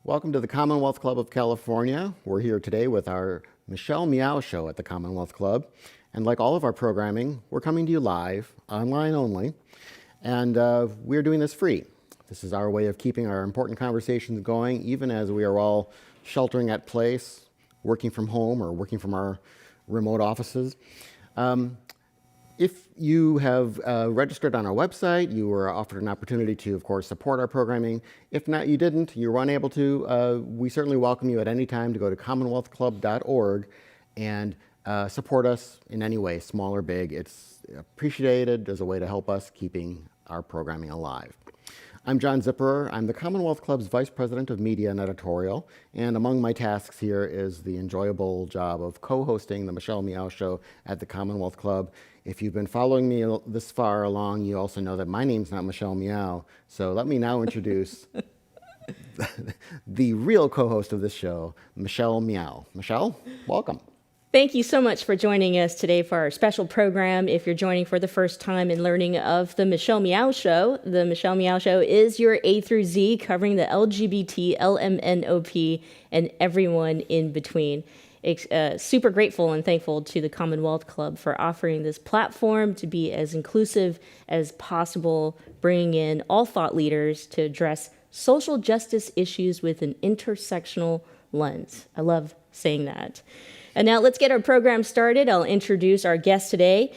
Welcome to the Commonwealth Club of California. We're here today with our Michelle Meow Show at the Commonwealth Club. And like all of our programming, we're coming to you live, online only, and we're doing this free. This is our way of keeping our important conversations going, even as we are all sheltering at place, working from home or working from our remote offices. If you have registered on our website, you were offered an opportunity to, of course, support our programming. If not, you didn't, you were unable to, we certainly welcome you at any time to go to commonwealthclub.org and support us in any way, small or big. It's appreciated as a way to help us keeping our programming alive. I'm John Zipperer. I'm the Commonwealth Club's Vice President of Media and Editorial, and among my tasks here is the enjoyable job of co-hosting the Michelle Meow Show at the Commonwealth Club. If you've been following me this far along, you also know that my name's not Michelle Meow, so let me now introduce the real co-host of this show, Michelle Meow. Michelle, welcome. Thank you so much for joining us today for our special program. If you're joining for the first time and learning of the Michelle Meow Show, the Michelle Meow Show is your A through Z covering the LGBT, LMNOP, and everyone in between. Super grateful and thankful to the Commonwealth Club for offering this platform to be as inclusive as possible, bringing in all thought leaders to address social justice issues with an intersectional lens. I love saying that. And now let's get our program started. I'll introduce our guest today.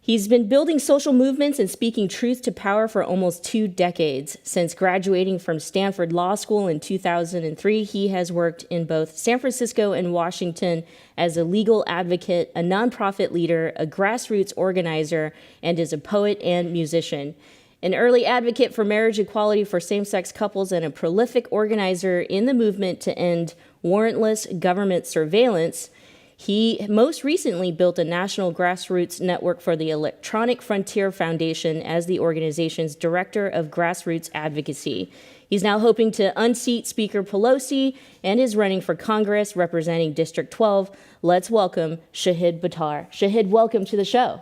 He's been building social movements and speaking truth to power for almost 2 decades. Since graduating from Stanford Law School in 2003, he has worked in both San Francisco and Washington as a legal advocate, a nonprofit leader, a grassroots organizer, and is a poet and musician. An early advocate for marriage equality for same-sex couples and a prolific organizer in the movement to end warrantless government surveillance, he most recently built a national grassroots network for the Electronic Frontier Foundation as the organization's director of grassroots advocacy. He's now hoping to unseat Speaker Pelosi and is running for Congress representing District 12. Let's welcome Shahid Buttar. Shahid, welcome to the show.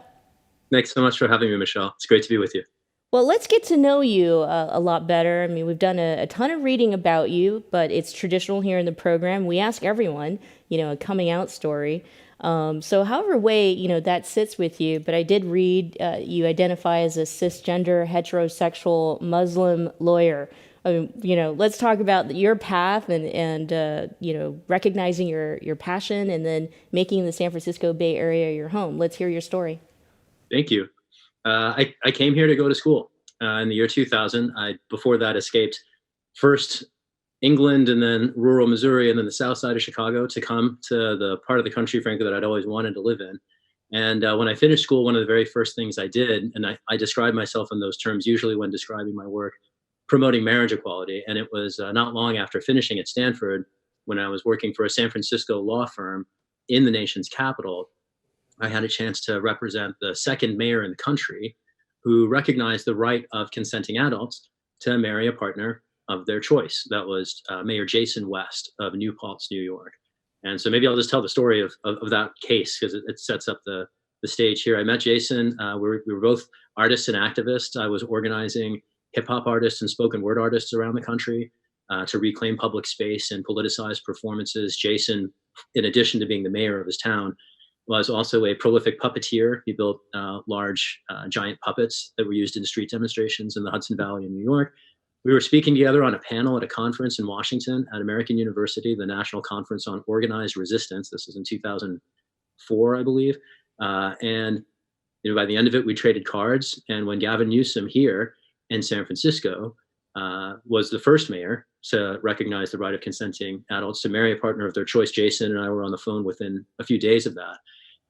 Thanks so much for having me, Michelle. It's great to be with you. Well, let's get to know you a lot better. I mean, we've done a ton of reading about you, but it's traditional here in the program. We ask everyone, a coming out story. So however way, that sits with you, but I did read you identify as a cisgender, heterosexual Muslim lawyer. Let's talk about your path and recognizing your passion and then making the San Francisco Bay Area your home. Let's hear your story. Thank you. I came here to go to school in the year 2000. I, before that, escaped first England and then rural Missouri and then the south side of Chicago to come to the part of the country, frankly, that I'd always wanted to live in. And when I finished school, one of the very first things I did, and I describe myself in those terms usually when describing my work, promoting marriage equality. And it was not long after finishing at Stanford, when I was working for a San Francisco law firm in the nation's capital, I had a chance to represent the second mayor in the country who recognized the right of consenting adults to marry a partner of their choice. That was Mayor Jason West of New Paltz, New York. And so maybe I'll just tell the story of that case because it sets up the stage here. I met Jason. We were both artists and activists. I was organizing hip hop artists and spoken word artists around the country to reclaim public space and politicize performances. Jason, in addition to being the mayor of his town, was also a prolific puppeteer. He built large, giant puppets that were used in street demonstrations in the Hudson Valley in New York. We were speaking together on a panel at a conference in Washington at American University, the National Conference on Organized Resistance. This was in 2004, I believe. And by the end of it, we traded cards. And when Gavin Newsom here in San Francisco was the first mayor to recognize the right of consenting adults to marry a partner of their choice, Jason and I were on the phone within a few days of that.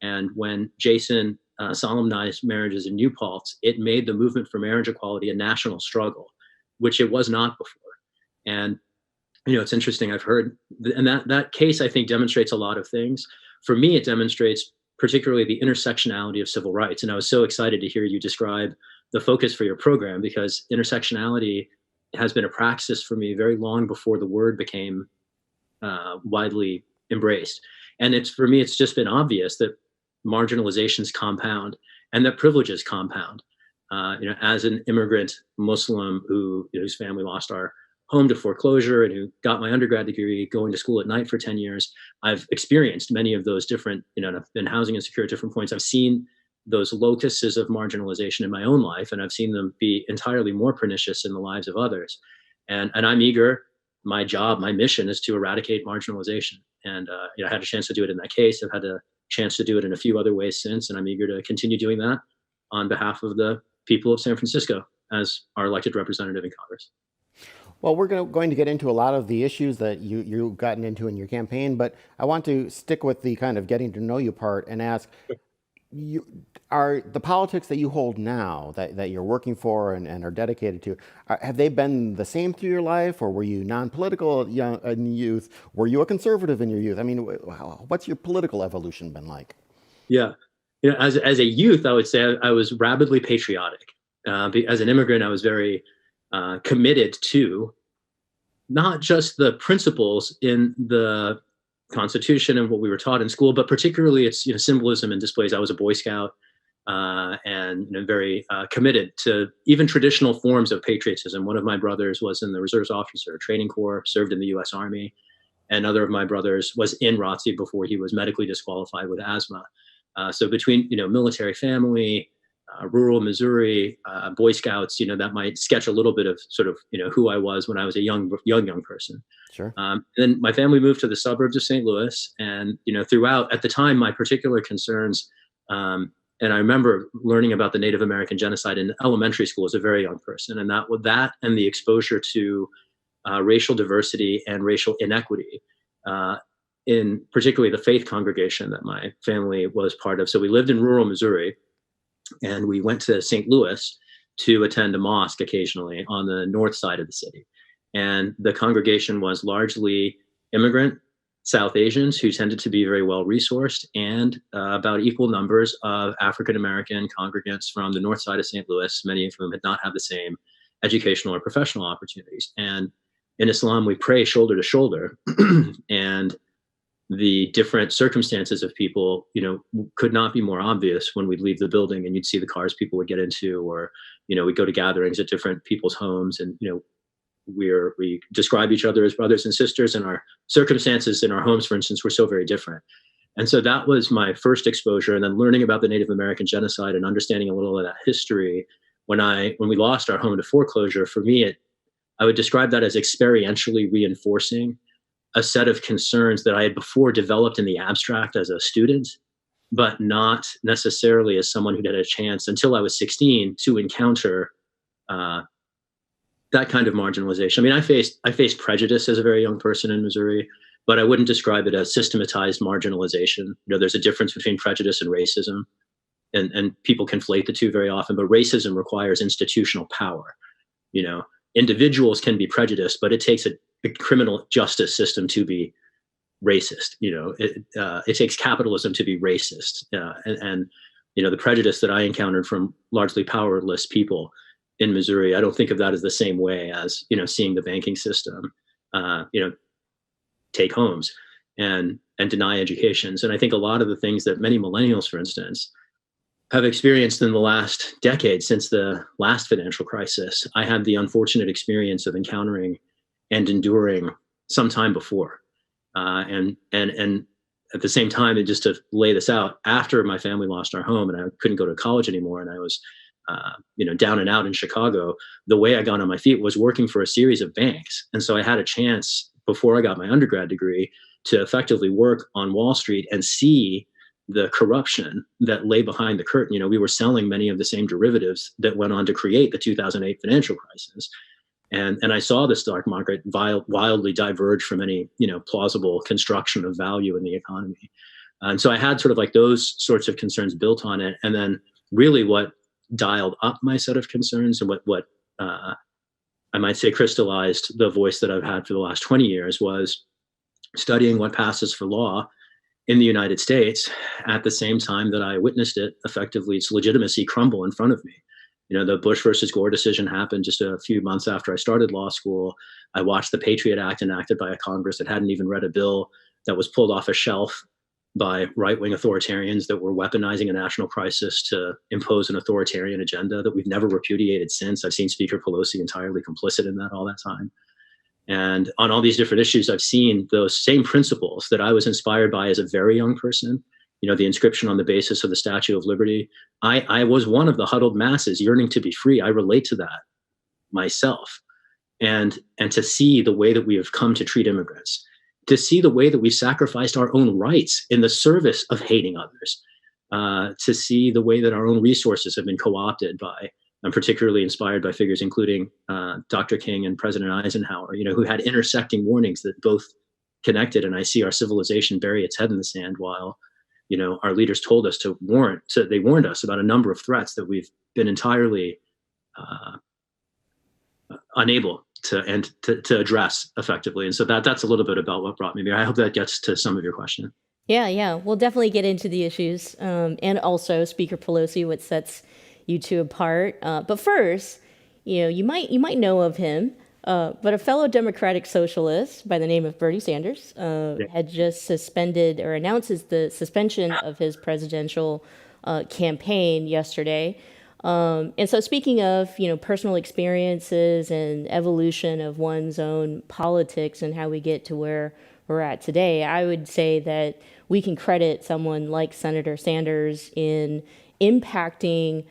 And when Jason solemnized marriages in New Paltz, it made the movement for marriage equality a national struggle, which it was not before. And, it's interesting, I've heard, and that case, I think, demonstrates a lot of things. For me, it demonstrates particularly the intersectionality of civil rights. And I was so excited to hear you describe the focus for your program, because intersectionality has been a praxis for me very long before the word became widely embraced. And for me, it's just been obvious that marginalizations compound and that privileges compound. As an immigrant Muslim whose family lost our home to foreclosure and who got my undergrad degree going to school at night for 10 years, I've experienced many of those different, and I've been housing insecure at different points. I've seen those locuses of marginalization in my own life, and I've seen them be entirely more pernicious in the lives of others. And I'm eager. My job, my mission is to eradicate marginalization. And I had a chance to do it in that case. I've had a chance to do it in a few other ways since, and I'm eager to continue doing that on behalf of the people of San Francisco as our elected representative in Congress. Well, we're going to get into a lot of the issues that you've gotten into in your campaign, but I want to stick with the kind of getting to know you part and ask, are the politics that you hold now, that you're working for and are dedicated to, have they been the same through your life, or were you non-political in youth? Were you a conservative in your youth? I mean, what's your political evolution been like? Yeah. As a youth, I would say I was rabidly patriotic. As an immigrant, I was very committed to not just the principles in the Constitution and what we were taught in school, but particularly its symbolism and displays. I was a Boy Scout and very committed to even traditional forms of patriotism. One of my brothers was in the Reserves Officer Training Corps, served in the U.S. Army. Another of my brothers was in ROTC before he was medically disqualified with asthma. So between military family, rural Missouri, Boy Scouts, that might sketch a little bit of sort of who I was when I was a young person. Sure. Then my family moved to the suburbs of St. Louis, and throughout at the time my particular concerns, and I remember learning about the Native American genocide in elementary school as a very young person, and that and the exposure to racial diversity and racial inequity. In particularly the faith congregation that my family was part of. So we lived in rural Missouri, and we went to St. Louis to attend a mosque occasionally on the north side of the city. And the congregation was largely immigrant South Asians who tended to be very well resourced, and about equal numbers of African American congregants from the north side of St. Louis, many of whom did not have the same educational or professional opportunities. And in Islam, we pray shoulder to shoulder, and the different circumstances of people, could not be more obvious when we'd leave the building and you'd see the cars people would get into, or, we'd go to gatherings at different people's homes, and, we describe each other as brothers and sisters, and our circumstances in our homes, for instance, were so very different. And so that was my first exposure. And then learning about the Native American genocide and understanding a little of that history, when we lost our home to foreclosure, for me, I would describe that as experientially reinforcing a set of concerns that I had before developed in the abstract as a student, but not necessarily as someone who had a chance until I was 16 to encounter that kind of marginalization. I mean, I faced prejudice as a very young person in Missouri, but I wouldn't describe it as systematized marginalization. There's a difference between prejudice and racism, and people conflate the two very often, but racism requires institutional power. Individuals can be prejudiced, but it takes a criminal justice system to be racist. It takes capitalism to be racist. And the prejudice that I encountered from largely powerless people in Missouri, I don't think of that as the same way as, seeing the banking system, take homes and deny educations. And I think a lot of the things that many millennials, for instance, have experienced in the last decade, since the last financial crisis, I had the unfortunate experience of encountering and enduring some time before. And at the same time, and just to lay this out, after my family lost our home and I couldn't go to college anymore, and I was down and out in Chicago, the way I got on my feet was working for a series of banks. And so I had a chance before I got my undergrad degree to effectively work on Wall Street and see the corruption that lay behind the curtain. We were selling many of the same derivatives that went on to create the 2008 financial crisis. And I saw the stock market wildly diverge from any, plausible construction of value in the economy. And so I had sort of like those sorts of concerns built on it. And then really what dialed up my set of concerns, and what I might say crystallized the voice that I've had for the last 20 years, was studying what passes for law in the United States at the same time that I witnessed it, effectively its legitimacy crumble in front of me. The Bush versus Gore decision happened just a few months after I started law school. I watched the Patriot Act enacted by a Congress that hadn't even read a bill, that was pulled off a shelf by right-wing authoritarians that were weaponizing a national crisis to impose an authoritarian agenda that we've never repudiated since. I've seen Speaker Pelosi entirely complicit in that all that time. And on all these different issues, I've seen those same principles that I was inspired by as a very young person. The inscription on the basis of the Statue of Liberty. I was one of the huddled masses yearning to be free. I relate to that myself. And to see the way that we have come to treat immigrants, to see the way that we sacrificed our own rights in the service of hating others, to see the way that our own resources have been co-opted by, I'm particularly inspired by figures including Dr. King and President Eisenhower, who had intersecting warnings that both connected. And I see our civilization bury its head in the sand while, our leaders told us they warned us about a number of threats that we've been entirely unable to address effectively. And so that's a little bit about what brought me here. I hope that gets to some of your question. Yeah. We'll definitely get into the issues, and also Speaker Pelosi, what sets you two apart. But first, you might know of him, but a fellow Democratic socialist by the name of Bernie Sanders had just suspended or announces the suspension of his presidential campaign yesterday. And so speaking of, personal experiences and evolution of one's own politics and how we get to where we're at today, I would say that we can credit someone like Senator Sanders in impacting,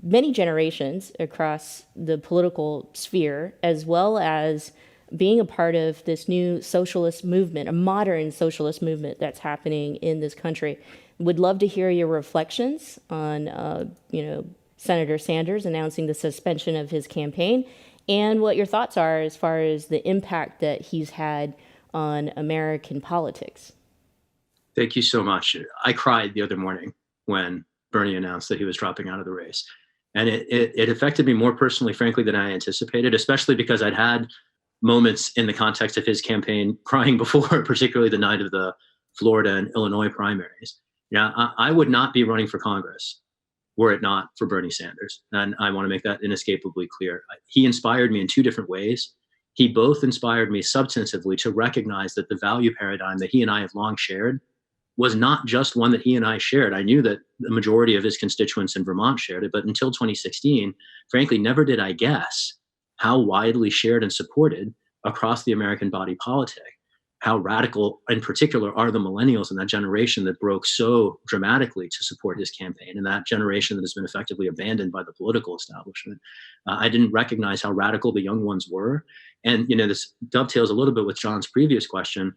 many generations across the political sphere, as well as being a part of this new socialist movement, a modern socialist movement that's happening in this country. Would love to hear your reflections on, Senator Sanders announcing the suspension of his campaign and what your thoughts are as far as the impact that he's had on American politics. Thank you so much. I cried the other morning when Bernie announced that he was dropping out of the race. And it affected me more personally, frankly, than I anticipated, especially because I'd had moments in the context of his campaign crying before, particularly the night of the Florida and Illinois primaries. I would not be running for Congress were it not for Bernie Sanders. And I want to make that inescapably clear. He inspired me in two different ways. He both inspired me substantively to recognize that the value paradigm that he and I have long shared was not just one that he and I shared. I knew that the majority of his constituents in Vermont shared it, but until 2016, frankly, never did I guess how widely shared and supported across the American body politic, how radical in particular are the millennials in that generation that broke so dramatically to support his campaign, and that generation that has been effectively abandoned by the political establishment. I didn't recognize how radical the young ones were. And, this dovetails a little bit with John's previous question.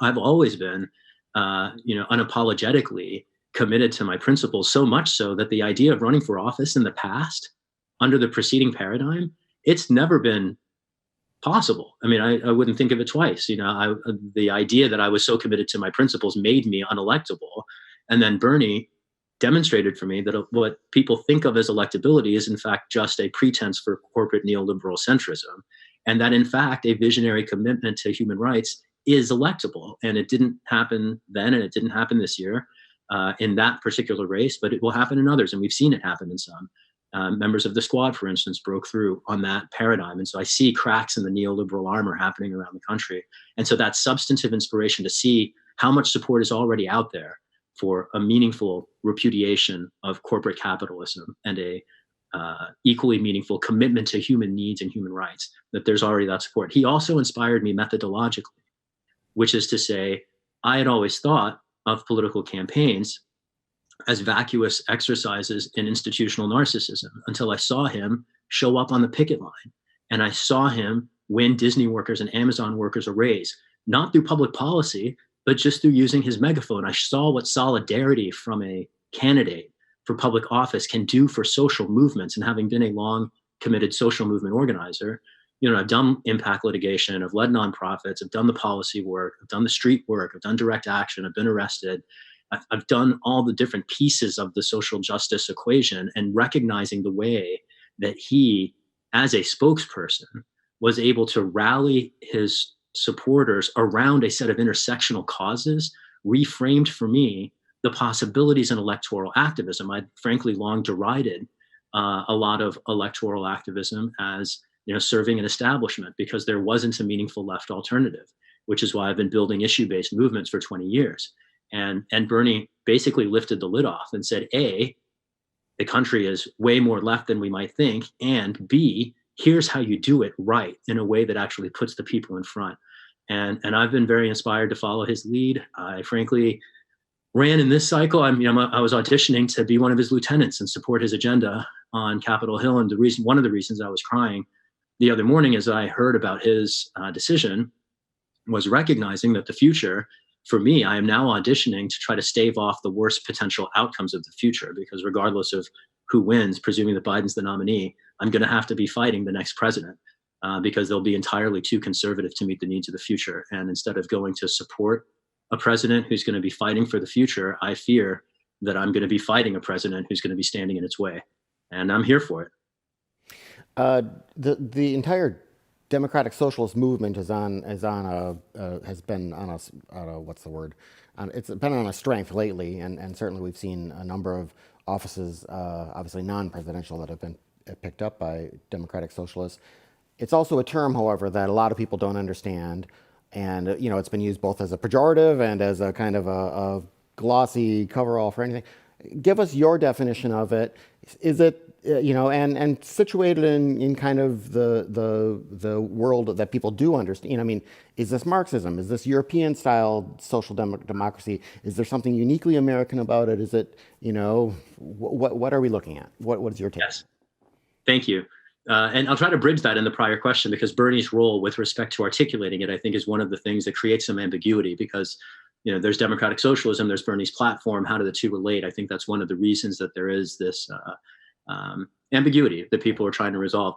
I've always been unapologetically committed to my principles, so much so that the idea of running for office in the past, under the preceding paradigm, it's never been possible. I mean, I wouldn't think of it twice. The idea that I was so committed to my principles made me unelectable. And then Bernie demonstrated for me that what people think of as electability is in fact just a pretense for corporate neoliberal centrism. And that in fact, a visionary commitment to human rights is electable. And it didn't happen then, and it didn't happen this year in that particular race, but it will happen in others. And we've seen it happen in some. Members of the Squad, for instance, broke through on that paradigm. And so I see cracks in the neoliberal armor happening around the country. And so that substantive inspiration to see how much support is already out there for a meaningful repudiation of corporate capitalism and a equally meaningful commitment to human needs and human rights, that there's already that support. He also inspired me methodologically, which is to say, I had always thought of political campaigns as vacuous exercises in institutional narcissism until I saw him show up on the picket line. And I saw him win Disney workers and Amazon workers a raise, not through public policy, but just through using his megaphone. I saw what solidarity from a candidate for public office can do for social movements. And having been a long committed social movement organizer, I've done impact litigation, I've led nonprofits, I've done the policy work, I've done the street work, I've done direct action, I've been arrested. I've done all the different pieces of the social justice equation, and recognizing the way that he, as a spokesperson, was able to rally his supporters around a set of intersectional causes, reframed for me the possibilities in electoral activism. I'd frankly long derided a lot of electoral activism as serving an establishment, because there wasn't a meaningful left alternative, which is why I've been building issue-based movements for 20 years. And Bernie basically lifted the lid off and said, A, the country is way more left than we might think, and B, here's how you do it right in a way that actually puts the people in front. And I've been very inspired to follow his lead. I frankly ran in this cycle. I was auditioning to be one of his lieutenants and support his agenda on Capitol Hill. And one of the reasons I was crying the other morning as I heard about his decision was recognizing that the future, for me, I am now auditioning to try to stave off the worst potential outcomes of the future, because regardless of who wins, presuming that Biden's the nominee, I'm going to have to be fighting the next president because they'll be entirely too conservative to meet the needs of the future. And instead of going to support a president who's going to be fighting for the future, I fear that I'm going to be fighting a president who's going to be standing in its way. And I'm here for it. The entire democratic socialist movement has been on a what's the word? It's been on a strength lately, and certainly we've seen a number of offices, obviously non-presidential, that have been picked up by democratic socialists. It's also a term, however, that a lot of people don't understand, and it's been used both as a pejorative and as a kind of a glossy coverall for anything. Give us your definition of it. Is it and situated in kind of the world that people do understand? I mean, is this Marxism? Is this European style social democracy? Is there something uniquely American about it? Is it what are we looking at? What is your take? Yes, thank you. And I'll try to bridge that in the prior question, because Bernie's role with respect to articulating it, I think, is one of the things that creates some ambiguity, because there's democratic socialism, there's Bernie's platform. How do the two relate? I think that's one of the reasons that there is this ambiguity that people are trying to resolve.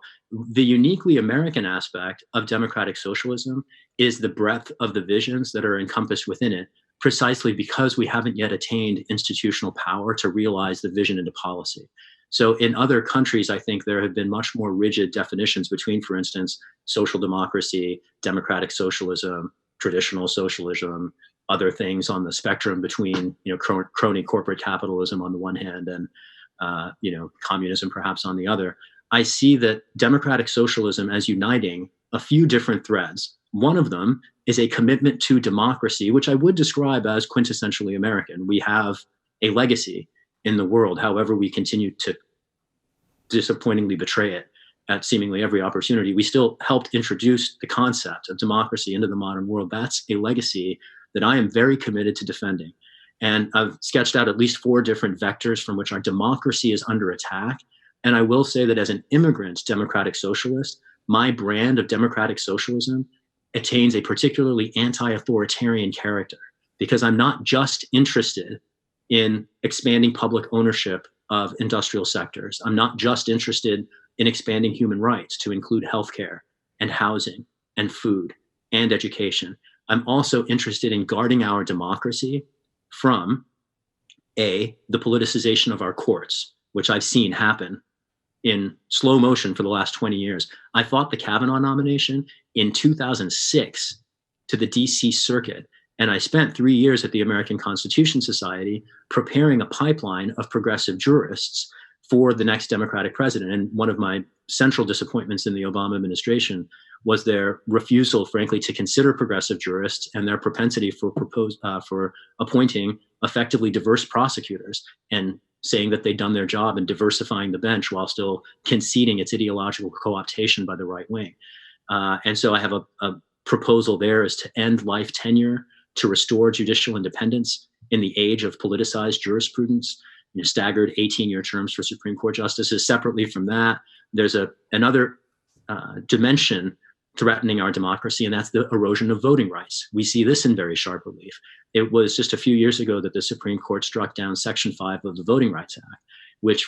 The uniquely American aspect of democratic socialism is the breadth of the visions that are encompassed within it, precisely because we haven't yet attained institutional power to realize the vision into policy. So in other countries, I think there have been much more rigid definitions between, for instance, social democracy, democratic socialism, traditional socialism, other things on the spectrum between, crony corporate capitalism on the one hand and, communism perhaps on the other. I see that democratic socialism as uniting a few different threads. One of them is a commitment to democracy, which I would describe as quintessentially American. We have a legacy in the world, however we continue to disappointingly betray it at seemingly every opportunity. We still helped introduce the concept of democracy into the modern world. That's a legacy that I am very committed to defending. And I've sketched out at least 4 different vectors from which our democracy is under attack. And I will say that as an immigrant democratic socialist, my brand of democratic socialism attains a particularly anti-authoritarian character, because I'm not just interested in expanding public ownership of industrial sectors. I'm not just interested in expanding human rights to include healthcare and housing and food and education. I'm also interested in guarding our democracy from the politicization of our courts, which I've seen happen in slow motion for the last 20 years. I fought the Kavanaugh nomination in 2006 to the DC Circuit, and I spent 3 years at the American Constitution Society preparing a pipeline of progressive jurists for the next Democratic president. And one of my central disappointments in the Obama administration was their refusal, frankly, to consider progressive jurists and their propensity for appointing effectively diverse prosecutors and saying that they'd done their job in diversifying the bench while still conceding its ideological co-optation by the right wing. And so I have a proposal there is to end life tenure, to restore judicial independence in the age of politicized jurisprudence, staggered 18-year terms for Supreme Court justices. Separately from that, there's another dimension threatening our democracy, and that's the erosion of voting rights. We see this in very sharp relief. It was just a few years ago that the Supreme Court struck down Section 5 of the Voting Rights Act, which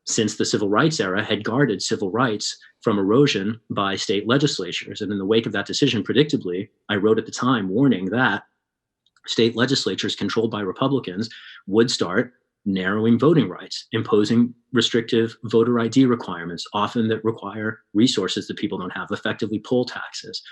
since the civil rights era had guarded civil rights from erosion by state legislatures. And in the wake of that decision, predictably, I wrote at the time warning that state legislatures controlled by Republicans would start narrowing voting rights, imposing restrictive voter ID requirements, often that require resources that people don't have, effectively poll taxes,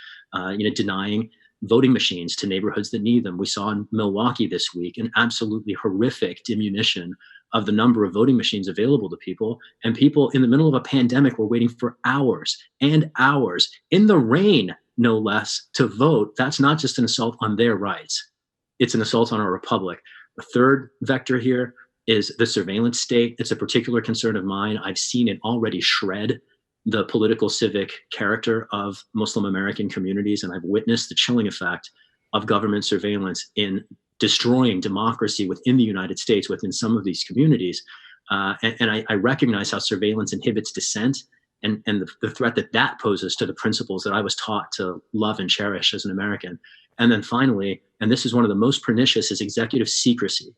denying voting machines to neighborhoods that need them. We saw in Milwaukee this week an absolutely horrific diminution of the number of voting machines available to people. And people in the middle of a pandemic were waiting for hours and hours in the rain, no less, to vote. That's not just an assault on their rights. It's an assault on our republic. The third vector here is the surveillance state. It's a particular concern of mine. I've seen it already shred the political civic character of Muslim American communities, and I've witnessed the chilling effect of government surveillance in destroying democracy within the United States, within some of these communities. I recognize how surveillance inhibits dissent and the threat that poses to the principles that I was taught to love and cherish as an American. And then finally, and this is one of the most pernicious, is executive secrecy.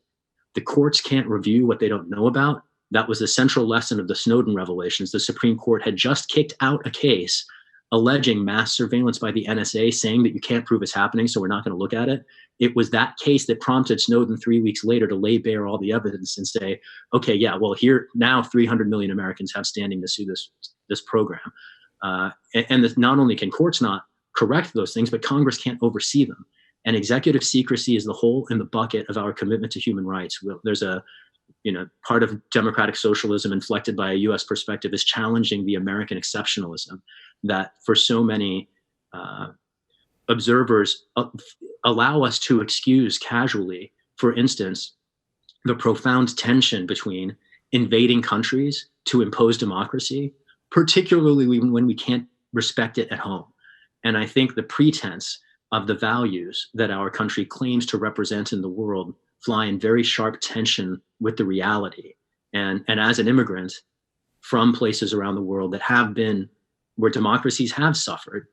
The courts can't review what they don't know about. That was the central lesson of the Snowden revelations. The Supreme Court had just kicked out a case alleging mass surveillance by the NSA, saying that you can't prove it's happening, so we're not going to look at it. It was that case that prompted Snowden 3 weeks later to lay bare all the evidence and say, okay, yeah, well, here now 300 million Americans have standing to sue this program. Not only can courts not correct those things, but Congress can't oversee them. And executive secrecy is the hole in the bucket of our commitment to human rights. There's a part of democratic socialism inflected by a U.S. perspective is challenging the American exceptionalism that for so many observers allow us to excuse casually, for instance, the profound tension between invading countries to impose democracy, particularly when we can't respect it at home. And I think the pretense of the values that our country claims to represent in the world fly in very sharp tension with the reality. And as an immigrant from places around the world that have been, where democracies have suffered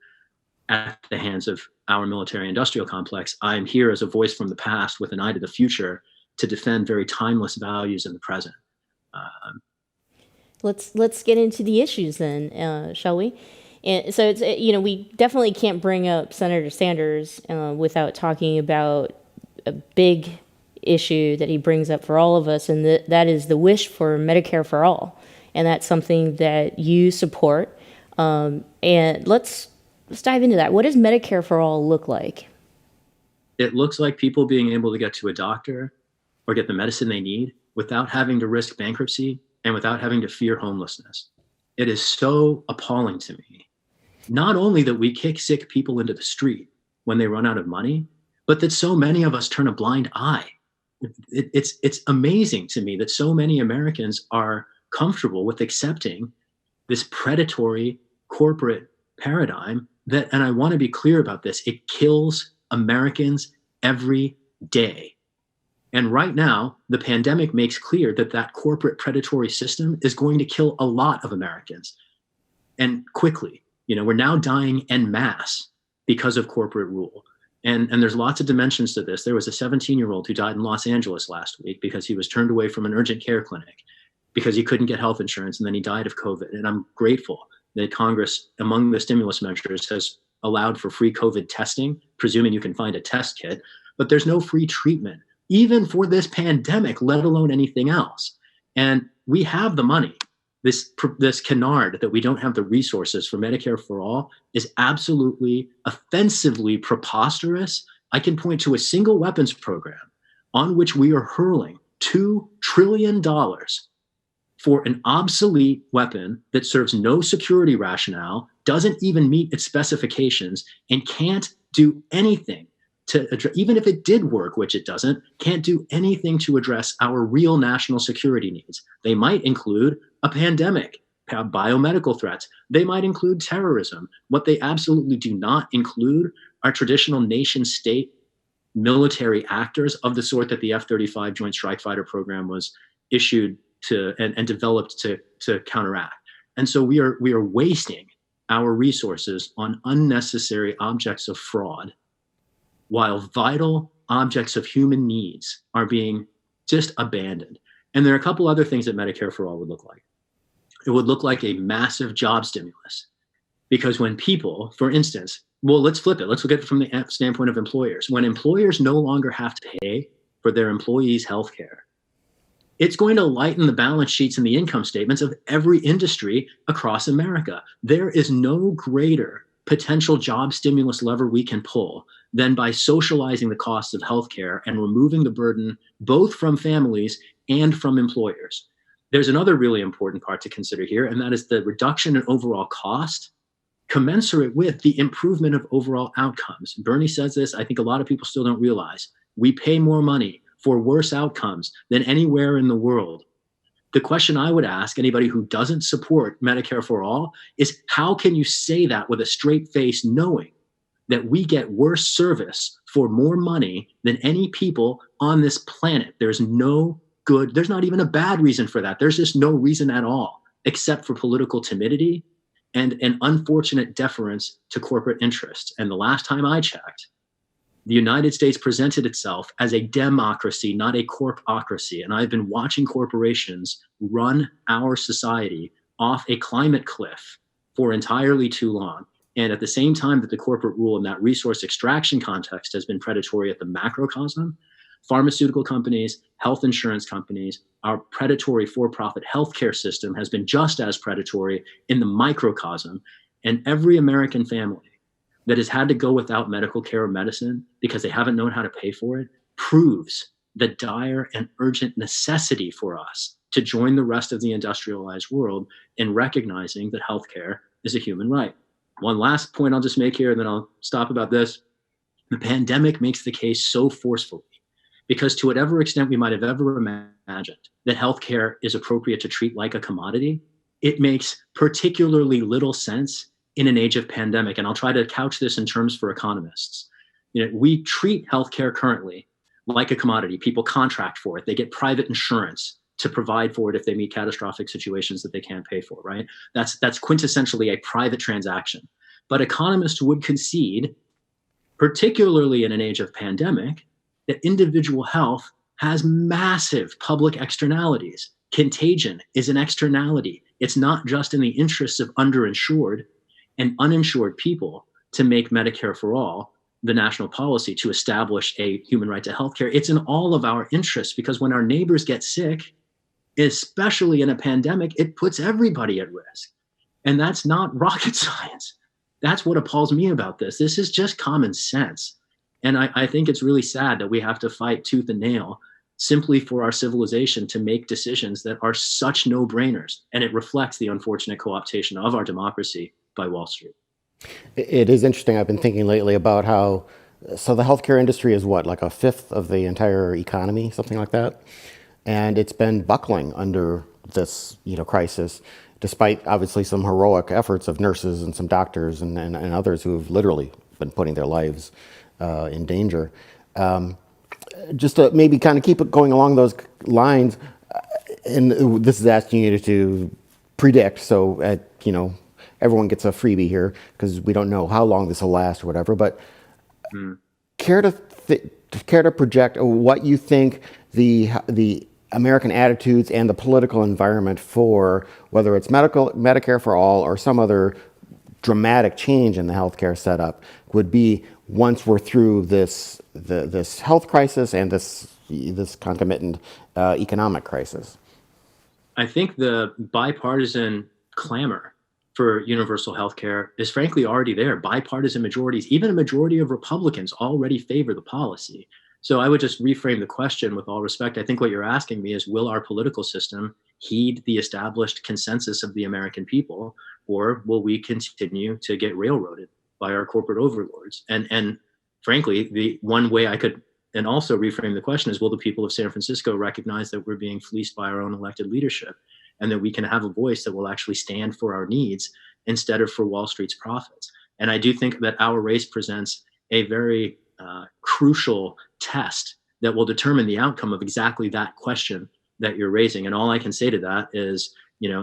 at the hands of our military industrial complex, I am here as a voice from the past with an eye to the future to defend very timeless values in the present. Let's get into the issues then, shall we? And so we definitely can't bring up Senator Sanders without talking about a big issue that he brings up for all of us, and that is the wish for Medicare for all, and that's something that you support. And let's dive into that. What does Medicare for all look like? It looks like people being able to get to a doctor or get the medicine they need without having to risk bankruptcy and without having to fear homelessness. It is so appalling to me, not only that we kick sick people into the street when they run out of money, but that so many of us turn a blind eye. It's amazing to me that so many Americans are comfortable with accepting this predatory corporate paradigm that, and I want to be clear about this, it kills Americans every day. And right now, the pandemic makes clear that corporate predatory system is going to kill a lot of Americans, and quickly. We're now dying en masse because of corporate rule. And there's lots of dimensions to this. There was a 17-year-old who died in Los Angeles last week because he was turned away from an urgent care clinic because he couldn't get health insurance, and then he died of COVID. And I'm grateful that Congress, among the stimulus measures, has allowed for free COVID testing, presuming you can find a test kit, but there's no free treatment, even for this pandemic, let alone anything else. And we have the money. This canard that we don't have the resources for Medicare for all is absolutely offensively preposterous. I can point to a single weapons program on which we are hurling $2 trillion for an obsolete weapon that serves no security rationale, doesn't even meet its specifications, and can't do anything to address, even if it did work, which it doesn't, can't do anything to address our real national security needs. They might include a pandemic, biomedical threats. They might include terrorism. What they absolutely do not include are traditional nation state military actors of the sort that the F-35 Joint Strike Fighter program was issued to and developed to counteract. And so we are wasting our resources on unnecessary objects of fraud, while vital objects of human needs are being just abandoned. And there are a couple other things that Medicare for all would look like. It would look like a massive job stimulus, because when people, for instance, well, let's flip it. Let's look at it from the standpoint of employers. When employers no longer have to pay for their employees' health care, it's going to lighten the balance sheets and the income statements of every industry across America. There is no greater potential job stimulus lever we can pull than by socializing the costs of healthcare and removing the burden both from families and from employers. There's another really important part to consider here, and that is the reduction in overall cost commensurate with the improvement of overall outcomes. Bernie says this, I think a lot of people still don't realize. We pay more money for worse outcomes than anywhere in the world. the question I would ask anybody who doesn't support Medicare for all is, how can you say that with a straight face, knowing that we get worse service for more money than any people on this planet? There's no good, there's not even a bad reason for that. There's just no reason at all, except for political timidity and an unfortunate deference to corporate interests. And the last time I checked, the United States presented itself as a democracy, not a corpocracy. And I've been watching corporations run our society off a climate cliff for entirely too long. And at the same time that the corporate rule in that resource extraction context has been predatory at the macrocosm, pharmaceutical companies, health insurance companies, our predatory for-profit healthcare system has been just as predatory in the microcosm. And every American family that has had to go without medical care or medicine because they haven't known how to pay for it proves the dire and urgent necessity for us to join the rest of the industrialized world in recognizing that healthcare is a human right. One last point I'll just make here, and then I'll stop about this. The pandemic makes the case so forcefully because, to whatever extent we might have ever imagined that healthcare is appropriate to treat like a commodity, it makes particularly little sense in an age of pandemic. And I'll try to couch this in terms for economists. We treat healthcare currently like a commodity. People contract for it. They get private insurance to provide for it if they meet catastrophic situations that they can't pay for, right? That's quintessentially a private transaction. But economists would concede, particularly in an age of pandemic, that individual health has massive public externalities. Contagion is an externality. It's not just in the interests of underinsured and uninsured people to make Medicare for all the national policy to establish a human right to healthcare. It's in all of our interests, because when our neighbors get sick, especially in a pandemic, it puts everybody at risk. And that's not rocket science. That's what appalls me about this. This is just common sense. And I think it's really sad that we have to fight tooth and nail simply for our civilization to make decisions that are such no-brainers. And it reflects the unfortunate co-optation of our democracy by Wall Street. It is interesting. I've been thinking lately about how, so the healthcare industry is what, like a fifth of the entire economy, something like that? And it's been buckling under this, crisis, despite obviously some heroic efforts of nurses and some doctors and others who have literally been putting their lives in danger. Just to maybe kind of keep it going along those lines, and this is asking you to predict, so everyone gets a freebie here because we don't know how long this will last or whatever, but care to project what you think the American attitudes and the political environment for whether it's Medicare for all or some other dramatic change in the healthcare setup would be once we're through this health crisis and this concomitant economic crisis? I think the bipartisan clamor for universal health care is frankly already there. Bipartisan majorities, even a majority of Republicans, already favor the policy. So I would just reframe the question with all respect. I think what you're asking me is, will our political system heed the established consensus of the American people, or will we continue to get railroaded by our corporate overlords? And frankly, the one way I could, and also reframe the question is, will the people of San Francisco recognize that we're being fleeced by our own elected leadership, and that we can have a voice that will actually stand for our needs instead of for Wall Street's profits? And I do think that our race presents a very crucial test that will determine the outcome of exactly that question that you're raising. And all I can say to that is,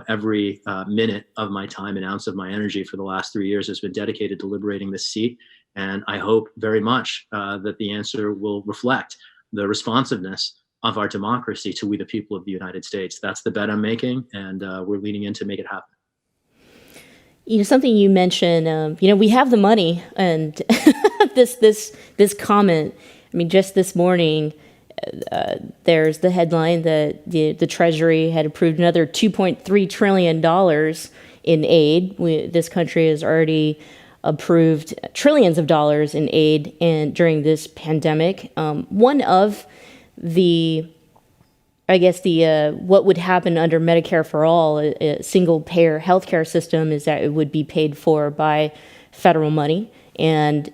every minute of my time and ounce of my energy for the last 3 years has been dedicated to liberating this seat. And I hope very much that the answer will reflect the responsiveness of our democracy to we the people of the United States. That's the bet I'm making, and we're leaning in to make it happen. Something you mentioned, we have the money, and this comment. I mean, just this morning, there's the headline that the Treasury had approved another $2.3 trillion in aid. This country has already approved trillions of dollars in aid and during this pandemic. One of what would happen under Medicare for all, a single payer healthcare system, is that it would be paid for by federal money. And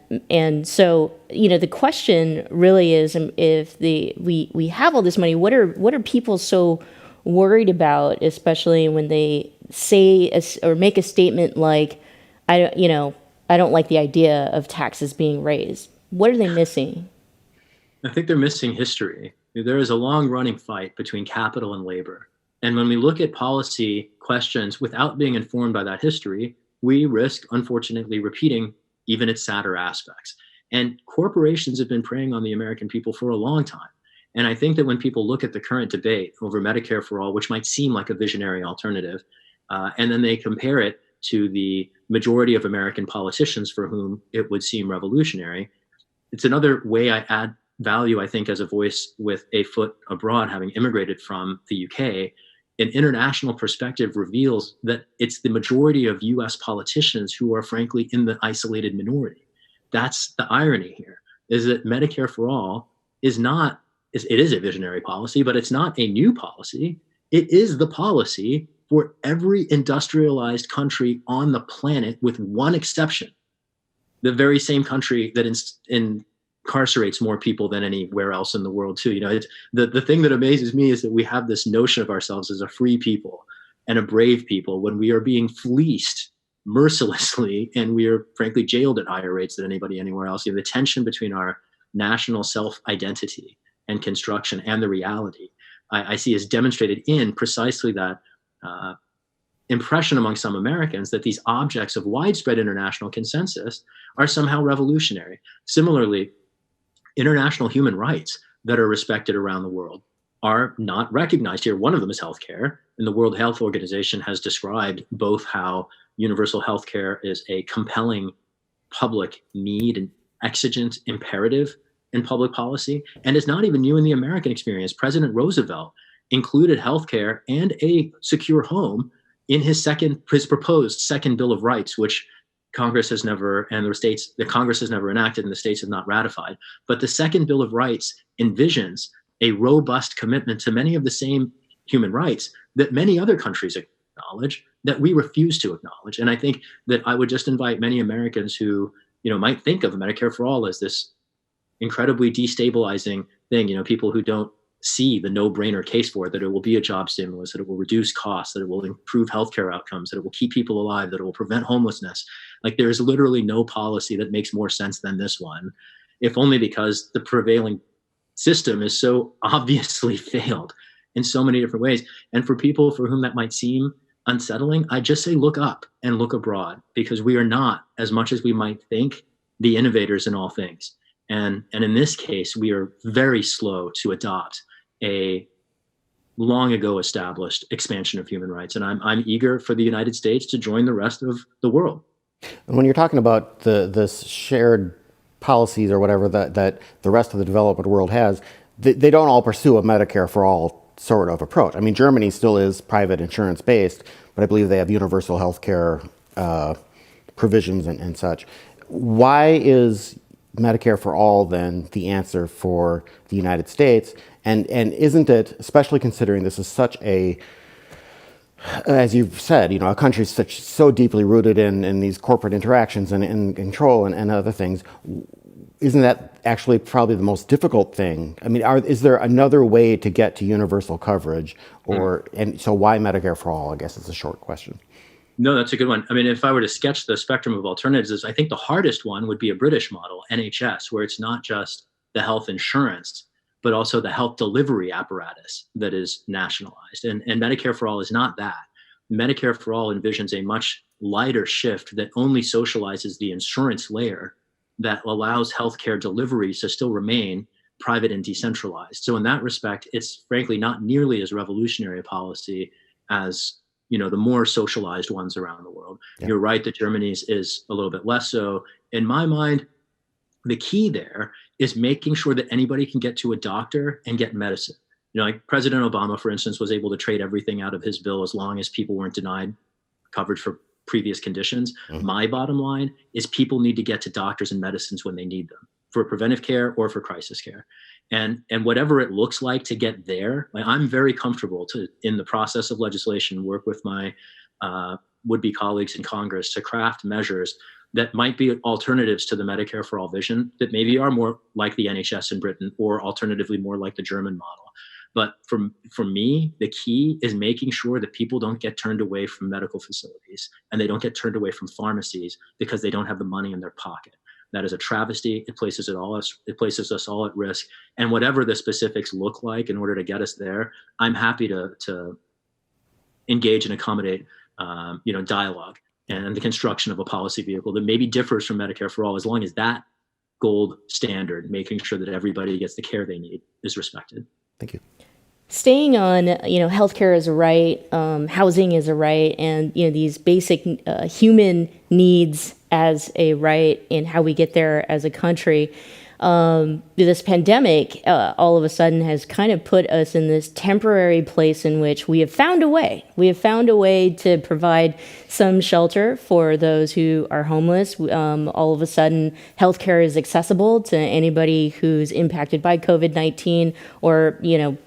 so, the question really is, if we have all this money, what are people so worried about, especially when they say or make a statement like, I don't like the idea of taxes being raised. What are they missing? I think they're missing history. There is a long running fight between capital and labor. And when we look at policy questions without being informed by that history, we risk, unfortunately, repeating even its sadder aspects. And corporations have been preying on the American people for a long time. And I think that when people look at the current debate over Medicare for all, which might seem like a visionary alternative, and then they compare it to the majority of American politicians for whom it would seem revolutionary, it's another way I add value, I think, as a voice with a foot abroad, having immigrated from the UK. An international perspective reveals that it's the majority of US politicians who are frankly in the isolated minority. That's the irony here, is that Medicare for all is not, it is a visionary policy, but it's not a new policy. It is the policy for every industrialized country on the planet, with one exception. The very same country that incarcerates more people than anywhere else in the world too. It's, the thing that amazes me is that we have this notion of ourselves as a free people and a brave people when we are being fleeced mercilessly, and we are frankly jailed at higher rates than anybody anywhere else. The tension between our national self-identity and construction and the reality I see is demonstrated in precisely that impression among some Americans that these objects of widespread international consensus are somehow revolutionary. Similarly, international human rights that are respected around the world are not recognized here. One of them is healthcare, and the World Health Organization has described both how universal healthcare is a compelling public need and exigent imperative in public policy, and it's not even new in the American experience. President Roosevelt included healthcare and a secure home in his proposed second Bill of Rights, which Congress has never, and the Congress has never enacted and the states have not ratified. But the second Bill of Rights envisions a robust commitment to many of the same human rights that many other countries acknowledge that we refuse to acknowledge. And I think that I would just invite many Americans who, might think of Medicare for all as this incredibly destabilizing thing, people who don't see the no-brainer case for it, that it will be a job stimulus, that it will reduce costs, that it will improve healthcare outcomes, that it will keep people alive, that it will prevent homelessness. Like, there is literally no policy that makes more sense than this one, if only because the prevailing system is so obviously failed in so many different ways. And for people for whom that might seem unsettling, I just say look up and look abroad, because we are not, as much as we might think, the innovators in all things. And in this case, we are very slow to adopt a long ago established expansion of human rights. And I'm eager for the United States to join the rest of the world. And when you're talking about this shared policies or whatever that the rest of the developed world has, they don't all pursue a Medicare for all sort of approach. I mean, Germany still is private insurance based, but I believe they have universal health care provisions and such. Why is Medicare for all then the answer for the United States? And isn't it, especially considering this is such a, as you've said, a country so deeply rooted in these corporate interactions and in control and other things, isn't that actually probably the most difficult thing? I mean, is there another way to get to universal coverage, and so why Medicare for all? I guess is a short question. No, that's a good one. I mean, if I were to sketch the spectrum of alternatives, I think the hardest one would be a British model, NHS, where it's not just the health insurance, but also the health delivery apparatus that is nationalized. And Medicare for all is not that. Medicare for all envisions a much lighter shift that only socializes the insurance layer, that allows healthcare deliveries to still remain private and decentralized. So in that respect, it's frankly not nearly as revolutionary a policy as the more socialized ones around the world. Yeah. You're right that Germany's is a little bit less so. In my mind, the key there is making sure that anybody can get to a doctor and get medicine. Like President Obama, for instance, was able to trade everything out of his bill as long as people weren't denied coverage for previous conditions. Mm-hmm. My bottom line is people need to get to doctors and medicines when they need them, for preventive care or for crisis care. And whatever it looks like to get there, I'm very comfortable to, in the process of legislation, work with my would-be colleagues in Congress to craft measures that might be alternatives to the Medicare for all vision, that maybe are more like the NHS in Britain, or alternatively more like the German model. But for me, the key is making sure that people don't get turned away from medical facilities and they don't get turned away from pharmacies because they don't have the money in their pocket. That is a travesty. It places us all at risk. And whatever the specifics look like in order to get us there, I'm happy to engage and accommodate, dialogue and the construction of a policy vehicle that maybe differs from Medicare for All, as long as that gold standard, making sure that everybody gets the care they need, is respected. Thank you. Staying on, healthcare is a right, housing is a right, and, these basic human needs as a right in how we get there as a country. This pandemic all of a sudden has kind of put us in this temporary place in which we have found a way. We have found a way to provide some shelter for those who are homeless. All of a sudden, healthcare is accessible to anybody who's impacted by COVID-19, or,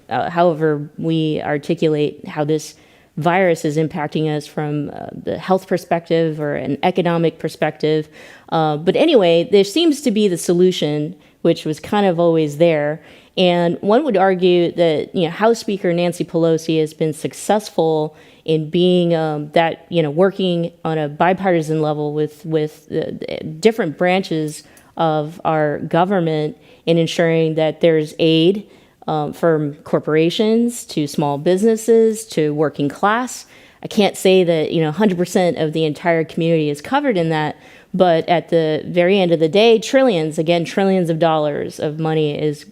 however we articulate how this virus is impacting us from the health perspective or an economic perspective. But anyway, there seems to be the solution, which was kind of always there. And one would argue that, House Speaker Nancy Pelosi has been successful in being working on a bipartisan level with different branches of our government in ensuring that there's aid from corporations to small businesses to working class. I can't say that 100% of the entire community is covered in that, but at the very end of the day, trillions of dollars of money is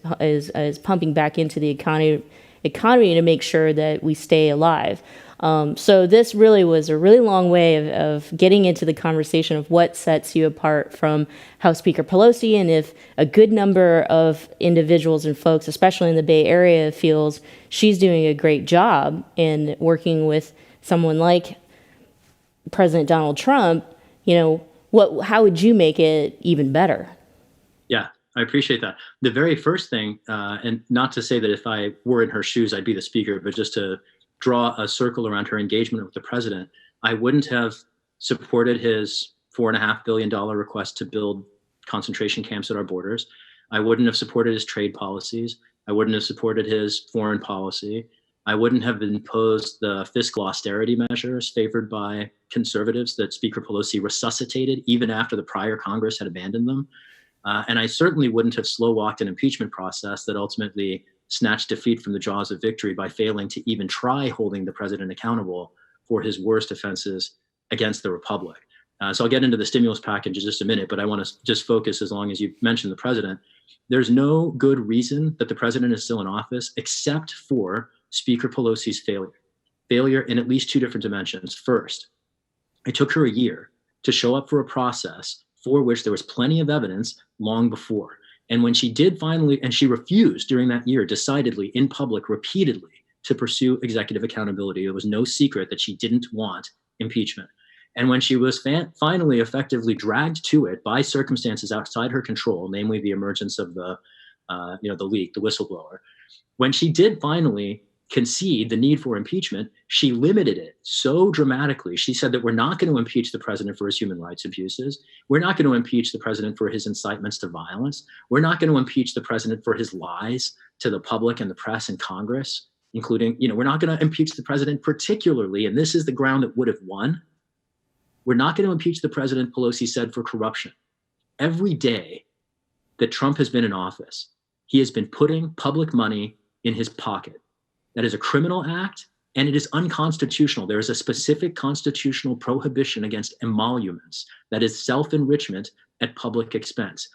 pumping back into the economy to make sure that we stay alive. So this really was a really long way of getting into the conversation of what sets you apart from House Speaker Pelosi, and if a good number of individuals and folks, especially in the Bay Area, feels she's doing a great job in working with someone like President Donald Trump, how would you make it even better? Yeah, I appreciate that. The very first thing, and not to say that if I were in her shoes, I'd be the speaker, but just to draw a circle around her engagement with the president, I wouldn't have supported his $4.5 billion request to build concentration camps at our borders. I wouldn't have supported his trade policies. I wouldn't have supported his foreign policy. I wouldn't have imposed the fiscal austerity measures favored by conservatives that Speaker Pelosi resuscitated even after the prior Congress had abandoned them. And I certainly wouldn't have slow-walked an impeachment process that ultimately snatched defeat from the jaws of victory by failing to even try holding the president accountable for his worst offenses against the republic. So I'll get into the stimulus package in just a minute, but I want to just focus, as long as you mentioned the president. There's no good reason that the president is still in office except for Speaker Pelosi's failure in at least two different dimensions. First, it took her a year to show up for a process for which there was plenty of evidence long before. And when she did finally, and she refused during that year decidedly in public repeatedly to pursue executive accountability, it was no secret that she didn't want impeachment. And when she was finally effectively dragged to it by circumstances outside her control, namely the emergence of the leak, the whistleblower, when she did finally concede the need for impeachment, she limited it so dramatically. She said that we're not going to impeach the president for his human rights abuses. We're not going to impeach the president for his incitements to violence. We're not going to impeach the president for his lies to the public and the press and Congress, including, we're not going to impeach the president particularly, and this is the ground that would have won. We're not going to impeach the president, Pelosi said, for corruption. Every day that Trump has been in office, he has been putting public money in his pocket. That is a criminal act, and it is unconstitutional. There is a specific constitutional prohibition against emoluments, that is self-enrichment at public expense.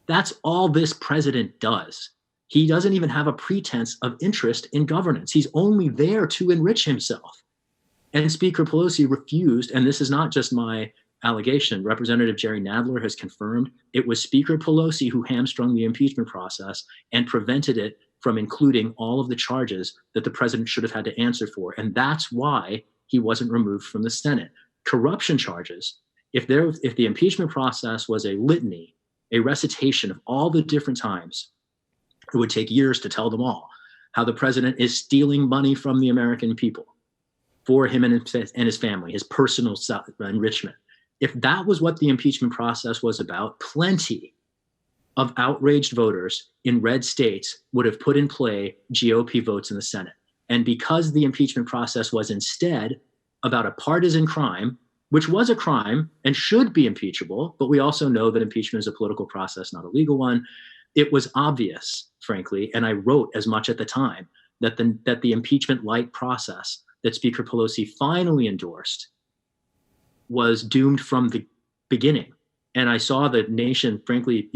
That's all this president does. He doesn't even have a pretense of interest in governance. He's only there to enrich himself. And Speaker Pelosi refused, and this is not just my allegation. Representative Jerry Nadler has confirmed it was Speaker Pelosi who hamstrung the impeachment process and prevented it from including all of the charges that the president should have had to answer for. And that's why he wasn't removed from the Senate. Corruption charges, if the impeachment process was a litany, a recitation of all the different times, it would take years to tell them all, how the president is stealing money from the American people for him and his family, his personal enrichment. If that was what the impeachment process was about, plenty of outraged voters in red states would have put in play GOP votes in the Senate. And because the impeachment process was instead about a partisan crime, which was a crime and should be impeachable, but we also know that impeachment is a political process, not a legal one. It was obvious, frankly, and I wrote as much at the time, that the impeachment light process that Speaker Pelosi finally endorsed was doomed from the beginning. And I saw the nation, frankly,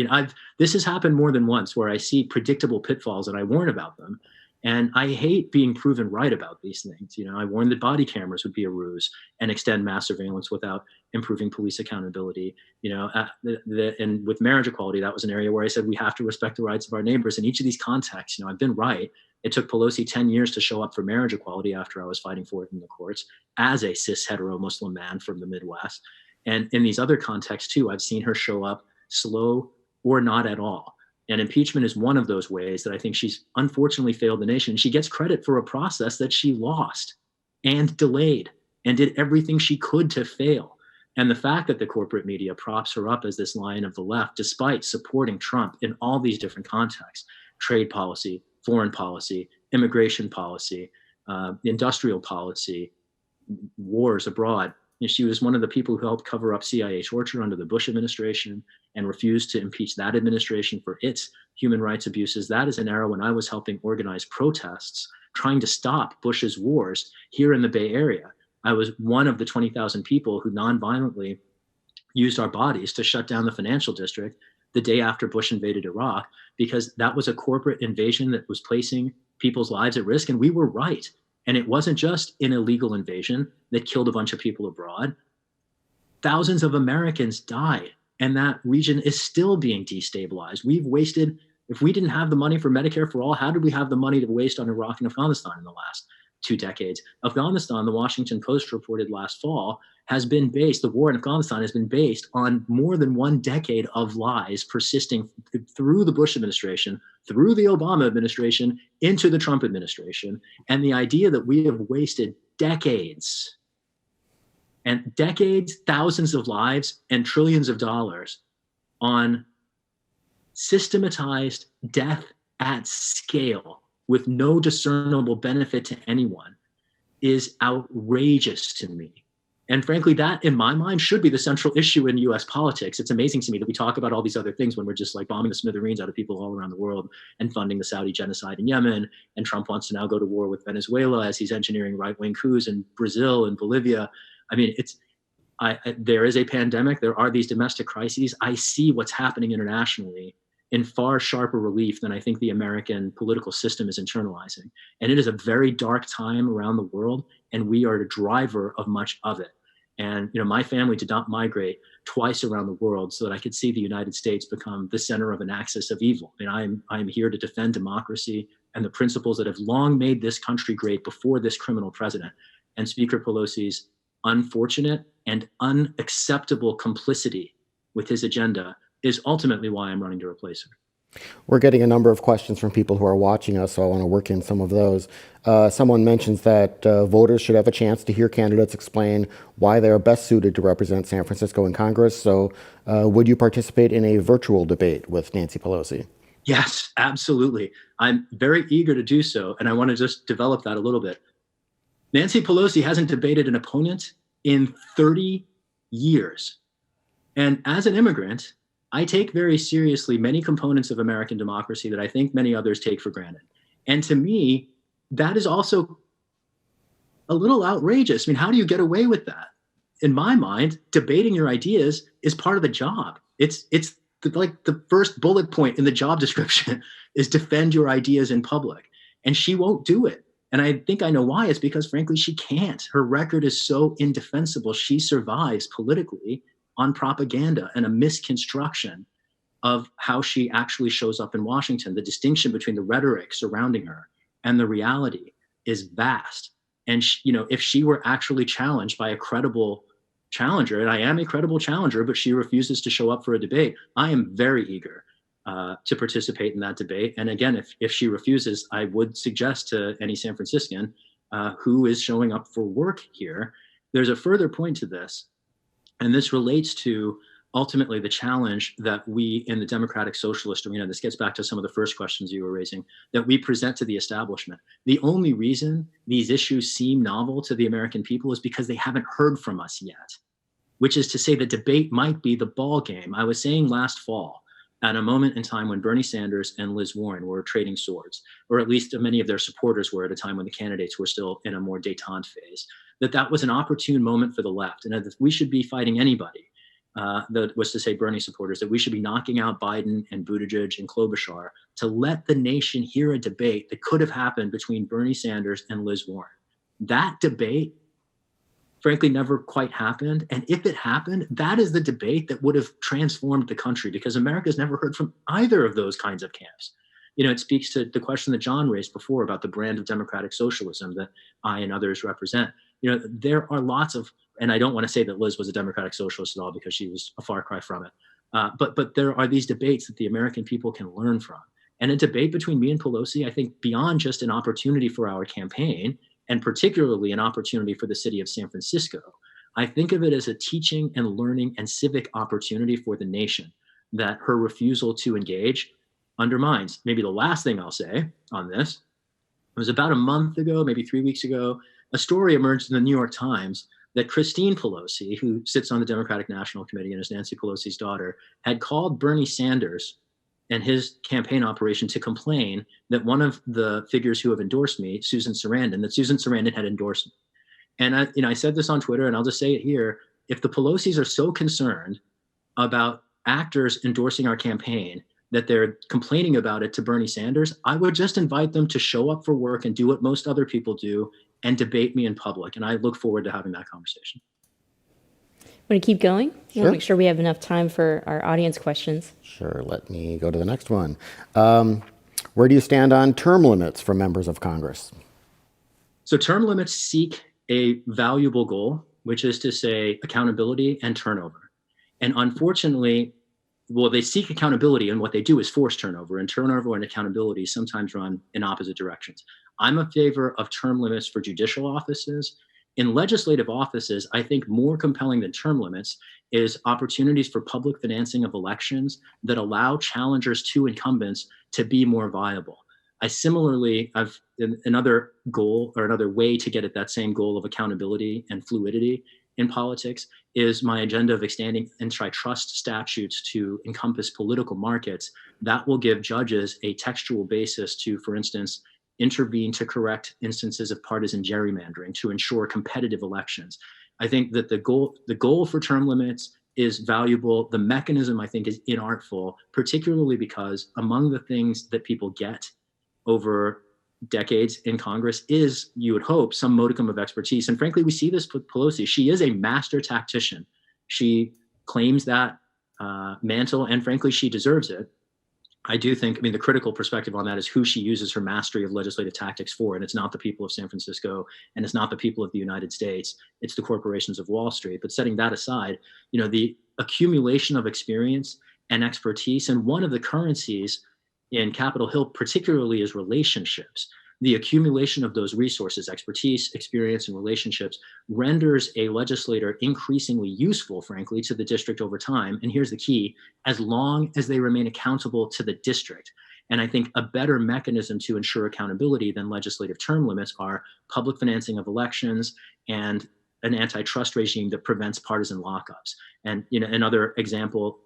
this has happened more than once where I see predictable pitfalls and I warn about them. And I hate being proven right about these things. I warned that body cameras would be a ruse and extend mass surveillance without improving police accountability. And with marriage equality, that was an area where I said we have to respect the rights of our neighbors. In each of these contexts, I've been right. It took Pelosi 10 years to show up for marriage equality after I was fighting for it in the courts as a cis hetero Muslim man from the Midwest. And in these other contexts too, I've seen her show up slow or not at all. And impeachment is one of those ways that I think she's unfortunately failed the nation. She gets credit for a process that she lost and delayed and did everything she could to fail. And the fact that the corporate media props her up as this lion of the left, despite supporting Trump in all these different contexts, trade policy, foreign policy, immigration policy, industrial policy, wars abroad. She was one of the people who helped cover up CIA torture under the Bush administration and refused to impeach that administration for its human rights abuses. That is an era when I was helping organize protests, trying to stop Bush's wars here in the Bay Area. I was one of the 20,000 people who nonviolently used our bodies to shut down the financial district the day after Bush invaded Iraq, because that was a corporate invasion that was placing people's lives at risk, and we were right. And it wasn't just an illegal invasion that killed a bunch of people abroad. Thousands of Americans died, and that region is still being destabilized. We've wasted, if we didn't have the money for Medicare for all, how did we have the money to waste on Iraq and Afghanistan in the last 2 decades? Afghanistan, the Washington Post reported last fall, has been based, the war in Afghanistan has been based on more than 1 decade of lies persisting through the Bush administration, through the Obama administration, into the Trump administration. And the idea that we have wasted decades and decades, thousands of lives, and trillions of dollars on systematized death at scale with no discernible benefit to anyone is outrageous to me. And frankly, that in my mind should be the central issue in US politics. It's amazing to me that we talk about all these other things when we're just like bombing the smithereens out of people all around the world and funding the Saudi genocide in Yemen. And Trump wants to now go to war with Venezuela as he's engineering right-wing coups in Brazil and Bolivia. I mean, there is a pandemic. There are these domestic crises. I see what's happening internationally in far sharper relief than I think the American political system is internalizing. And it is a very dark time around the world, and we are the driver of much of it. And my family did not migrate twice around the world so that I could see the United States become the center of an axis of evil. And I'm here to defend democracy and the principles that have long made this country great before this criminal president. And Speaker Pelosi's unfortunate and unacceptable complicity with his agenda is ultimately why I'm running to replace her. We're getting a number of questions from people who are watching us, so I want to work in some of those. Someone mentions that voters should have a chance to hear candidates explain why they are best suited to represent San Francisco in Congress. So would you participate in a virtual debate with Nancy Pelosi? Yes, absolutely. I'm very eager to do so, and I want to just develop that a little bit. Nancy Pelosi hasn't debated an opponent in 30 years. And as an immigrant, I take very seriously many components of American democracy that I think many others take for granted. And to me, that is also a little outrageous. I mean, how do you get away with that? In my mind, debating your ideas is part of the job. It's like the first bullet point in the job description is defend your ideas in public. And she won't do it. And I think I know why. It's because, frankly, she can't. Her record is so indefensible. She survives politically on propaganda and a misconstruction of how she actually shows up in Washington. The distinction between the rhetoric surrounding her and the reality is vast. And if she were actually challenged by a credible challenger, and I am a credible challenger, but she refuses to show up for a debate, I am very eager to participate in that debate. And again, if she refuses, I would suggest to any San Franciscan who is showing up for work here, there's a further point to this. And this relates to ultimately the challenge that we in the democratic socialist arena, this gets back to some of the first questions you were raising, that we present to the establishment. The only reason these issues seem novel to the American people is because they haven't heard from us yet, which is to say the debate might be the ball game. I was saying last fall, at a moment in time when Bernie Sanders and Liz Warren were trading swords, or at least many of their supporters were at a time when the candidates were still in a more détente phase, that was an opportune moment for the left. And if we should be fighting anybody, that was to say Bernie supporters, that we should be knocking out Biden and Buttigieg and Klobuchar to let the nation hear a debate that could have happened between Bernie Sanders and Liz Warren. That debate, frankly, never quite happened. And if it happened, that is the debate that would have transformed the country, because America's never heard from either of those kinds of camps. It speaks to the question that John raised before about the brand of democratic socialism that I and others represent. There are lots of, and I don't want to say that Liz was a democratic socialist at all, because she was a far cry from it. But there are these debates that the American people can learn from. And a debate between me and Pelosi, I think, beyond just an opportunity for our campaign, and particularly an opportunity for the city of San Francisco, I think of it as a teaching and learning and civic opportunity for the nation that her refusal to engage undermines. Maybe the last thing I'll say on this, it was about a month ago, maybe 3 weeks ago, a story emerged in the New York Times that Christine Pelosi, who sits on the Democratic National Committee and is Nancy Pelosi's daughter, had called Bernie Sanders and his campaign operation to complain that one of the figures who have endorsed me, Susan Sarandon, had endorsed me. And I said this on Twitter, and I'll just say it here. If the Pelosis are so concerned about actors endorsing our campaign that they're complaining about it to Bernie Sanders, I would just invite them to show up for work and do what most other people do and debate me in public. And I look forward to having that conversation. Want to keep going? Sure. Want to make sure we have enough time for our audience questions. Sure. Let me go to the next one. Where do you stand on term limits for members of Congress? So term limits seek a valuable goal, which is to say accountability and turnover. And unfortunately, they seek accountability, and what they do is force turnover, and turnover and accountability sometimes run in opposite directions. I'm a favor of term limits for judicial offices. In legislative offices, I think more compelling than term limits is opportunities for public financing of elections that allow challengers to incumbents to be more viable. I similarly, another goal or another way to get at that same goal of accountability and fluidity in politics is my agenda of extending antitrust statutes to encompass political markets. That will give judges a textual basis to, for instance, intervene to correct instances of partisan gerrymandering to ensure competitive elections. I think that the goal for term limits is valuable. The mechanism, I think, is inartful, particularly because among the things that people get over decades in Congress is, you would hope, some modicum of expertise. And frankly, we see this with Pelosi. She is a master tactician. She claims that mantle, and frankly, she deserves it. I do think, the critical perspective on that is who she uses her mastery of legislative tactics for. And it's not the people of San Francisco, and it's not the people of the United States. It's the corporations of Wall Street. But setting that aside, the accumulation of experience and expertise, and one of the currencies in Capitol Hill particularly is relationships. The accumulation of those resources, expertise, experience, and relationships renders a legislator increasingly useful, frankly, to the district over time. And here's the key: as long as they remain accountable to the district. And I think a better mechanism to ensure accountability than legislative term limits are public financing of elections and an antitrust regime that prevents partisan lockups. And another example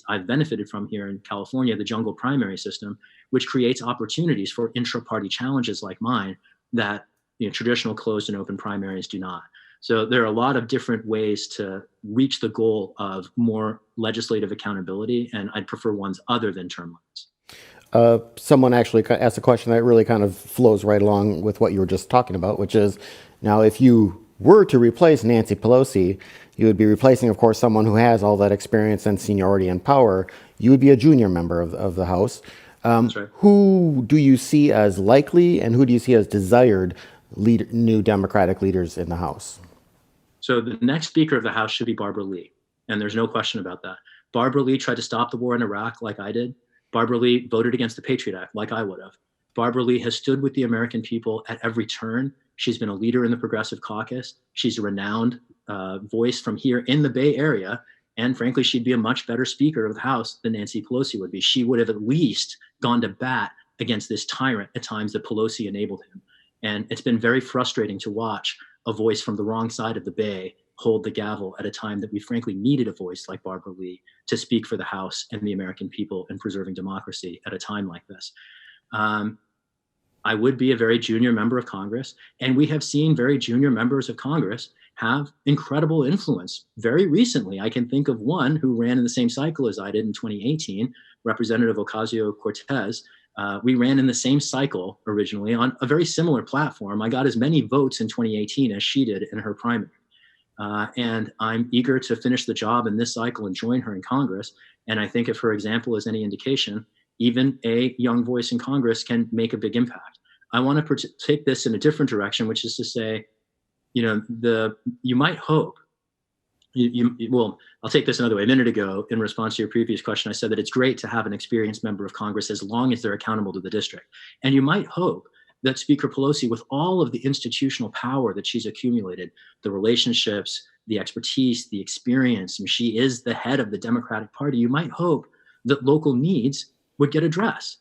I've benefited from here in California, the jungle primary system, which creates opportunities for intra-party challenges like mine that traditional closed and open primaries do not. So there are a lot of different ways to reach the goal of more legislative accountability, and I'd prefer ones other than term limits. Someone actually asked a question that really kind of flows right along with what you were just talking about, which is, now if you were to replace Nancy Pelosi, you would be replacing, of course, someone who has all that experience and seniority and power. You would be a junior member of the House. That's right. Who do you see as likely, and who do you see as desired new Democratic leaders in the House? So the next Speaker of the House should be Barbara Lee, and there's no question about that. Barbara Lee tried to stop the war in Iraq like I did. Barbara Lee voted against the Patriot Act like I would have. Barbara Lee has stood with the American people at every turn. She's been a leader in the Progressive Caucus. She's a renowned voice from here in the Bay Area. And frankly, she'd be a much better Speaker of the House than Nancy Pelosi would be. She would have at least gone to bat against this tyrant at times that Pelosi enabled him. And it's been very frustrating to watch a voice from the wrong side of the bay hold the gavel at a time that we frankly needed a voice like Barbara Lee to speak for the House and the American people in preserving democracy at a time like this. I would be a very junior member of Congress, and we have seen very junior members of Congress have incredible influence. Very recently, I can think of one who ran in the same cycle as I did in 2018, Representative Ocasio-Cortez. We ran in the same cycle originally on a very similar platform. I got as many votes in 2018 as she did in her primary. And I'm eager to finish the job in this cycle and join her in Congress. And I think if her example is any indication, even a young voice in Congress can make a big impact. I want to take this in a different direction, which is to say, you might hope, well, I'll take this another way. A minute ago, in response to your previous question, I said that it's great to have an experienced member of Congress as long as they're accountable to the district. And you might hope that Speaker Pelosi, with all of the institutional power that she's accumulated, the relationships, the expertise, the experience, and she is the head of the Democratic Party, you might hope that local needs would get addressed,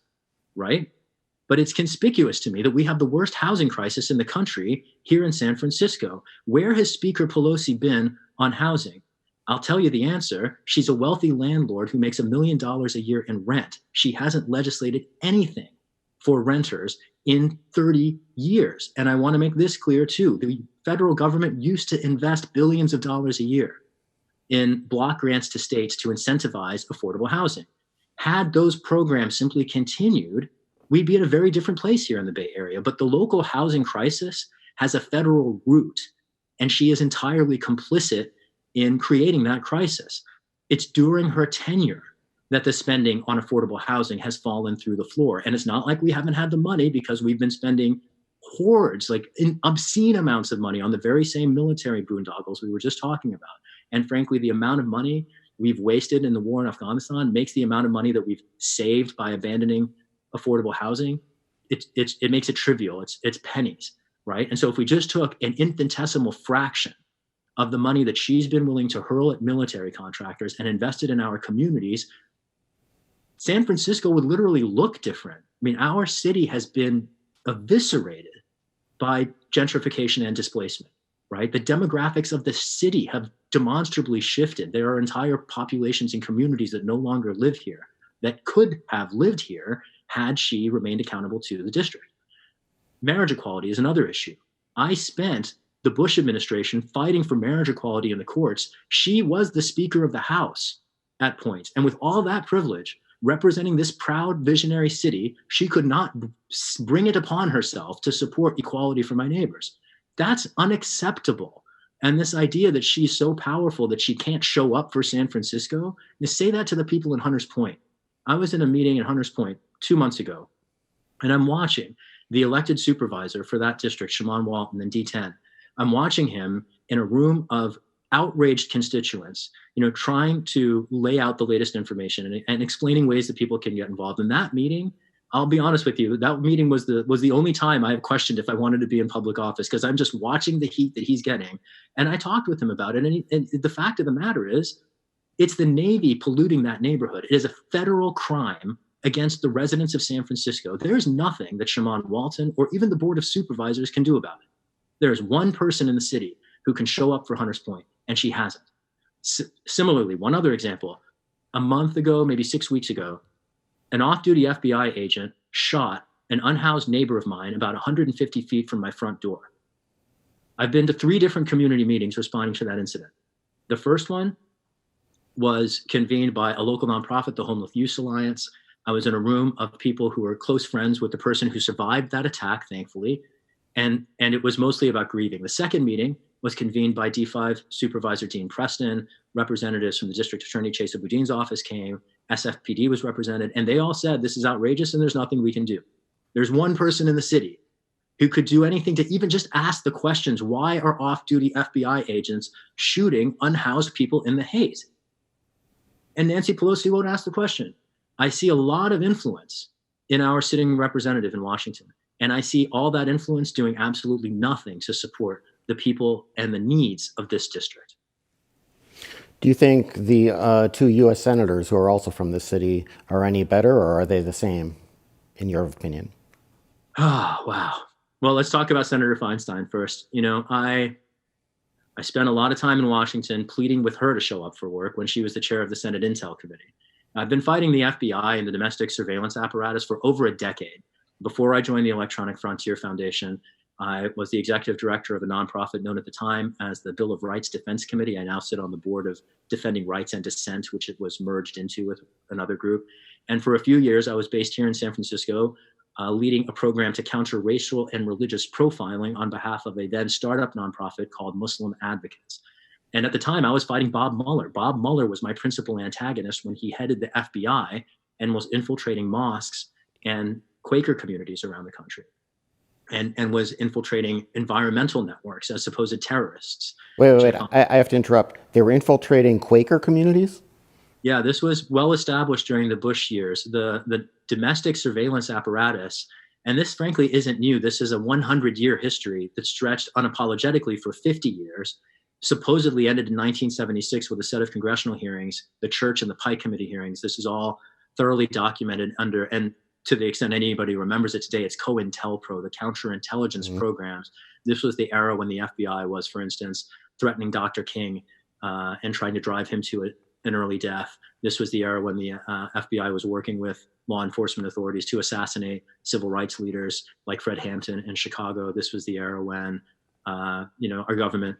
right? But it's conspicuous to me that we have the worst housing crisis in the country here in San Francisco. Where has Speaker Pelosi been on housing? I'll tell you the answer. She's a wealthy landlord who makes $1 million a year in rent. She hasn't legislated anything for renters in 30 years. And I want to make this clear too. The federal government used to invest billions of dollars a year in block grants to states to incentivize affordable housing. Had those programs simply continued, we'd be in a very different place here in the Bay Area. But the local housing crisis has a federal root, and she is entirely complicit in creating that crisis. It's during her tenure that the spending on affordable housing has fallen through the floor. And it's not like we haven't had the money, because we've been spending hordes, like obscene amounts of money on the very same military boondoggles we were just talking about. And frankly, the amount of money we've wasted in the war in Afghanistan makes the amount of money that we've saved by abandoning affordable housing, it makes it trivial. It's pennies, right? And so if we just took an infinitesimal fraction of the money that she's been willing to hurl at military contractors and invested in our communities, San Francisco would literally look different. I mean, our city has been eviscerated by gentrification and displacement, right? The demographics of the city have demonstrably shifted. There are entire populations and communities that no longer live here that could have lived here had she remained accountable to the district. Marriage equality is another issue. I spent the Bush administration fighting for marriage equality in the courts. She was the Speaker of the House at points. And with all that privilege, representing this proud visionary city, she could not bring it upon herself to support equality for my neighbors. That's unacceptable. And this idea that she's so powerful that she can't show up for San Francisco, you say that to the people in Hunters Point. I was in a meeting in Hunters Point 2 months ago, and I'm watching the elected supervisor for that district, Shaman Walton, in D10. I'm watching him in a room of outraged constituents, trying to lay out the latest information and explaining ways that people can get involved. In that meeting, I'll be honest with you, that meeting was the only time I have questioned if I wanted to be in public office, because I'm just watching the heat that he's getting. And I talked with him about it. And the fact of the matter is, it's the Navy polluting that neighborhood. It is a federal crime against the residents of San Francisco. There's nothing that Shaman Walton or even the Board of Supervisors can do about it. There is one person in the city who can show up for Hunters Point, and she hasn't. Similarly, one other example, a month ago, maybe 6 weeks ago, an off-duty FBI agent shot an unhoused neighbor of mine about 150 feet from my front door. I've been to 3 different community meetings responding to that incident. The first one was convened by a local nonprofit, the Homeless Youth Alliance. I was in a room of people who were close friends with the person who survived that attack, thankfully, and it was mostly about grieving. The second meeting was convened by D5 Supervisor Dean Preston, representatives from the District Attorney Chesa Boudin's office came, SFPD was represented, and they all said, this is outrageous and there's nothing we can do. There's one person in the city who could do anything to even just ask the questions, why are off-duty FBI agents shooting unhoused people in the haze? And Nancy Pelosi won't ask the question. I see a lot of influence in our sitting representative in Washington, and I see all that influence doing absolutely nothing to support the people and the needs of this district. Do you think the two U.S. senators who are also from the city are any better, or are they the same, in your opinion? Oh, wow. Well, let's talk about Senator Feinstein first. I spent a lot of time in Washington pleading with her to show up for work when she was the chair of the Senate Intel Committee. I've been fighting the FBI and the domestic surveillance apparatus for over a decade. Before I joined the Electronic Frontier Foundation, I was the executive director of a nonprofit known at the time as the Bill of Rights Defense Committee. I now sit on the board of Defending Rights and Dissent, which it was merged into with another group. And for a few years, I was based here in San Francisco, leading a program to counter racial and religious profiling on behalf of a then startup nonprofit called Muslim Advocates. And at the time, I was fighting Bob Mueller. Bob Mueller was my principal antagonist when he headed the FBI and was infiltrating mosques and Quaker communities around the country, and was infiltrating environmental networks as supposed terrorists. Wait. I have to interrupt. They were infiltrating Quaker communities? Yeah, this was well established during the Bush years. The domestic surveillance apparatus, and this frankly isn't new. This is a 100-year history that stretched unapologetically for 50 years, supposedly ended in 1976 with a set of congressional hearings, the Church and the Pike Committee hearings. This is all thoroughly documented under, and to the extent anybody remembers it today, it's COINTELPRO, the counterintelligence programs. This was the era when the FBI was, for instance, threatening Dr. King and trying to drive him to an early death. This was the era when the FBI was working with law enforcement authorities to assassinate civil rights leaders like Fred Hampton in Chicago. This was the era when our government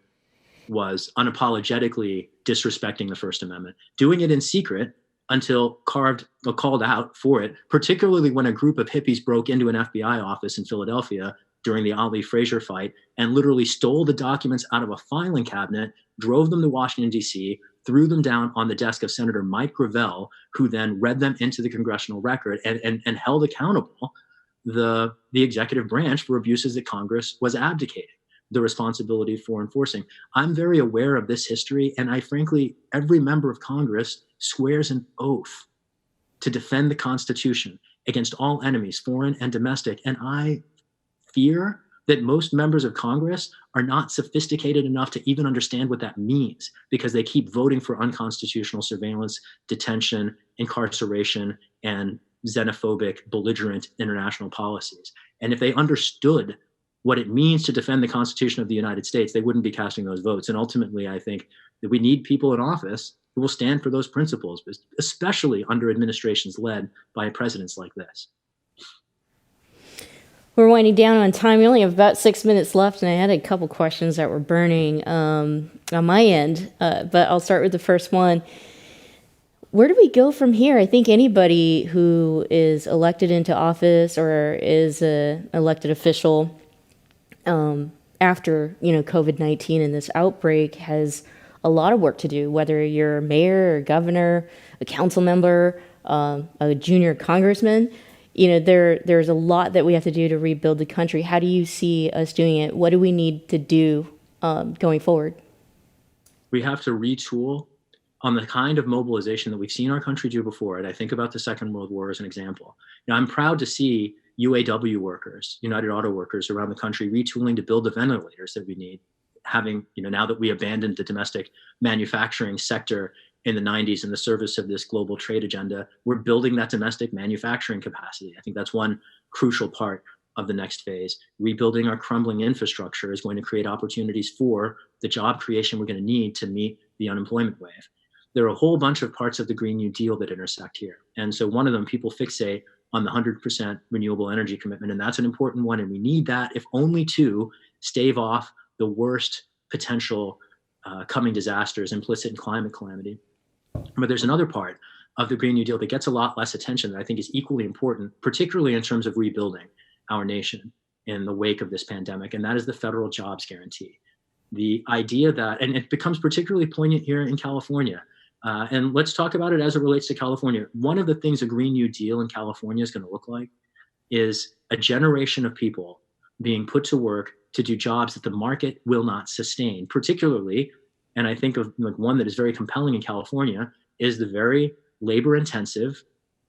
was unapologetically disrespecting the First Amendment, doing it in secret until called out for it, particularly when a group of hippies broke into an FBI office in Philadelphia during the Ali Frazier fight and literally stole the documents out of a filing cabinet, drove them to Washington, D.C., threw them down on the desk of Senator Mike Gravel, who then read them into the congressional record and held accountable the executive branch for abuses that Congress was abdicating the responsibility for enforcing. I'm very aware of this history, and every member of Congress swears an oath to defend the Constitution against all enemies, foreign and domestic. And I fear that most members of Congress are not sophisticated enough to even understand what that means, because they keep voting for unconstitutional surveillance, detention, incarceration, and xenophobic, belligerent international policies. And if they understood what it means to defend the Constitution of the United States, they wouldn't be casting those votes. And ultimately, I think that we need people in office who will stand for those principles, especially under administrations led by presidents like this. We're winding down on time. We only have about 6 minutes left, and I had a couple questions that were burning on my end, but I'll start with the first one. Where do we go from here? I think anybody who is elected into office or is an elected official after COVID-19 and this outbreak has a lot of work to do, whether you're a mayor or governor, a council member, a junior congressman. There's a lot that we have to do to rebuild the country. How do you see us doing it? What do we need to do going forward? We have to retool on the kind of mobilization that we've seen our country do before. And I think about the Second World War as an example. I'm proud to see UAW workers, United Auto Workers around the country retooling to build the ventilators that we need. Having, now that we abandoned the domestic manufacturing sector in the 90s in the service of this global trade agenda, we're building that domestic manufacturing capacity. I think that's one crucial part of the next phase. Rebuilding our crumbling infrastructure is going to create opportunities for the job creation we're going to need to meet the unemployment wave. There are a whole bunch of parts of the Green New Deal that intersect here. And so one of them, people fixate on the 100% renewable energy commitment, and that's an important one. And we need that, if only to stave off the worst potential coming disasters implicit in climate calamity. But there's another part of the Green New Deal that gets a lot less attention that I think is equally important, particularly in terms of rebuilding our nation in the wake of this pandemic, and that is the federal jobs guarantee. The idea that, and it becomes particularly poignant here in California, and let's talk about it as it relates to California. One of the things a Green New Deal in California is going to look like is a generation of people being put to work to do jobs that the market will not sustain, particularly, and I think of one that is very compelling in California, is the very labor-intensive,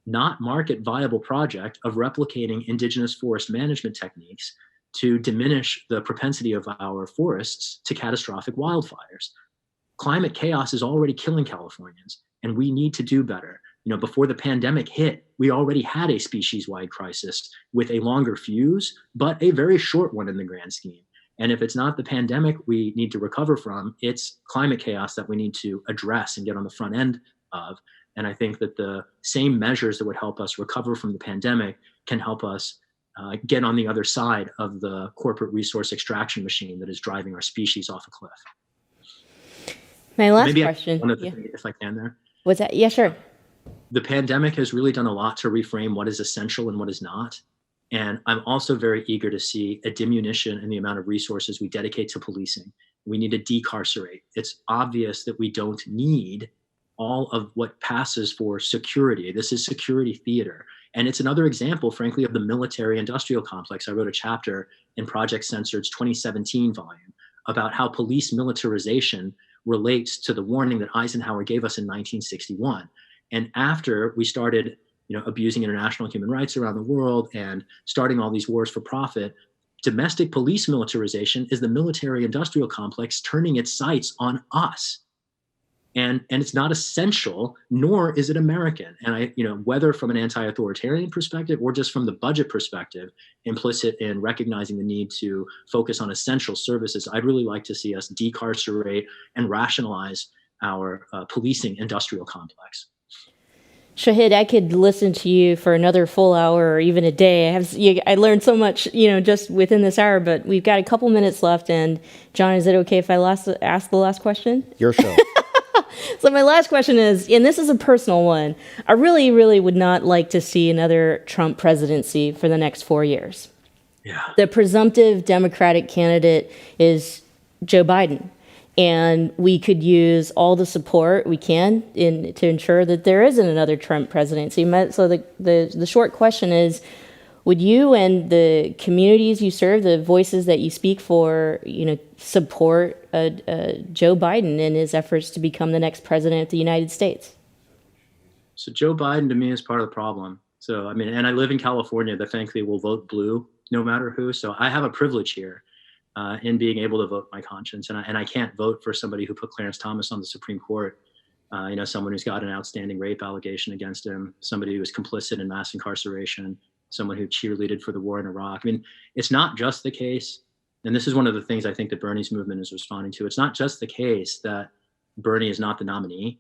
not market-viable project of replicating indigenous forest management techniques to diminish the propensity of our forests to catastrophic wildfires. climate chaos is already killing Californians, and we need to do better. Before the pandemic hit, we already had a species-wide crisis with a longer fuse, but a very short one in the grand scheme. And if it's not the pandemic we need to recover from, it's climate chaos that we need to address and get on the front end of. And I think that the same measures that would help us recover from the pandemic can help us get on the other side of the corporate resource extraction machine that is driving our species off a cliff. My last Maybe question. One other thing, if I can there. What's that? Yeah, sure. The pandemic has really done a lot to reframe what is essential and what is not. And I'm also very eager to see a diminution in the amount of resources we dedicate to policing. We need to decarcerate. It's obvious that we don't need all of what passes for security. This is security theater. And it's another example, frankly, of the military industrial complex. I wrote a chapter in Project Censored's 2017 volume about how police militarization relates to the warning that Eisenhower gave us in 1961. And after we started abusing international human rights around the world and starting all these wars for profit, domestic police militarization is the military industrial complex turning its sights on us. And it's not essential, nor is it American. And whether from an anti-authoritarian perspective or just from the budget perspective, implicit in recognizing the need to focus on essential services, I'd really like to see us decarcerate and rationalize our policing industrial complex. Shahid, I could listen to you for another full hour or even a day. I learned so much, just within this hour, but we've got a couple minutes left. And John, is it okay if I ask the last question? Your show. So my last question is, and this is a personal one, I really, really would not like to see another Trump presidency for the next 4 years. Yeah. The presumptive Democratic candidate is Joe Biden. And we could use all the support we can to ensure that there isn't another Trump presidency. So the short question is, would you and the communities you serve, the voices that you speak for, support Joe Biden in his efforts to become the next president of the United States? So Joe Biden to me is part of the problem. So, and I live in California that thankfully will vote blue no matter who. So I have a privilege here. In being able to vote my conscience. And I can't vote for somebody who put Clarence Thomas on the Supreme Court, someone who's got an outstanding rape allegation against him, somebody who was complicit in mass incarceration, someone who cheerleaded for the war in Iraq. It's not just the case, and this is one of the things I think that Bernie's movement is responding to. It's not just the case that Bernie is not the nominee.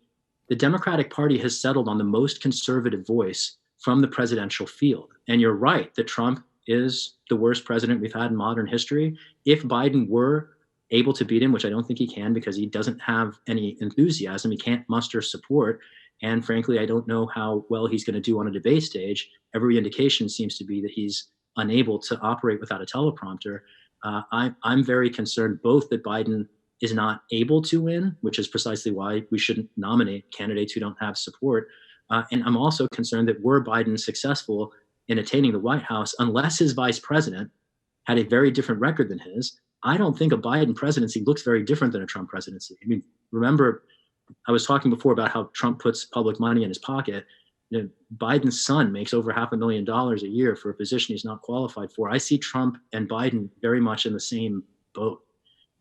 The Democratic Party has settled on the most conservative voice from the presidential field. And you're right that Trump is the worst president we've had in modern history. If Biden were able to beat him, which I don't think he can because he doesn't have any enthusiasm, he can't muster support. And frankly, I don't know how well he's going to do on a debate stage. Every indication seems to be that he's unable to operate without a teleprompter. I'm very concerned both that Biden is not able to win, which is precisely why we shouldn't nominate candidates who don't have support. And I'm also concerned that were Biden successful in attaining the White House, unless his vice president had a very different record than his, I don't think a Biden presidency looks very different than a Trump presidency. Remember, I was talking before about how Trump puts public money in his pocket. Biden's son makes over $500,000 a year for a position he's not qualified for. I see Trump and Biden very much in the same boat.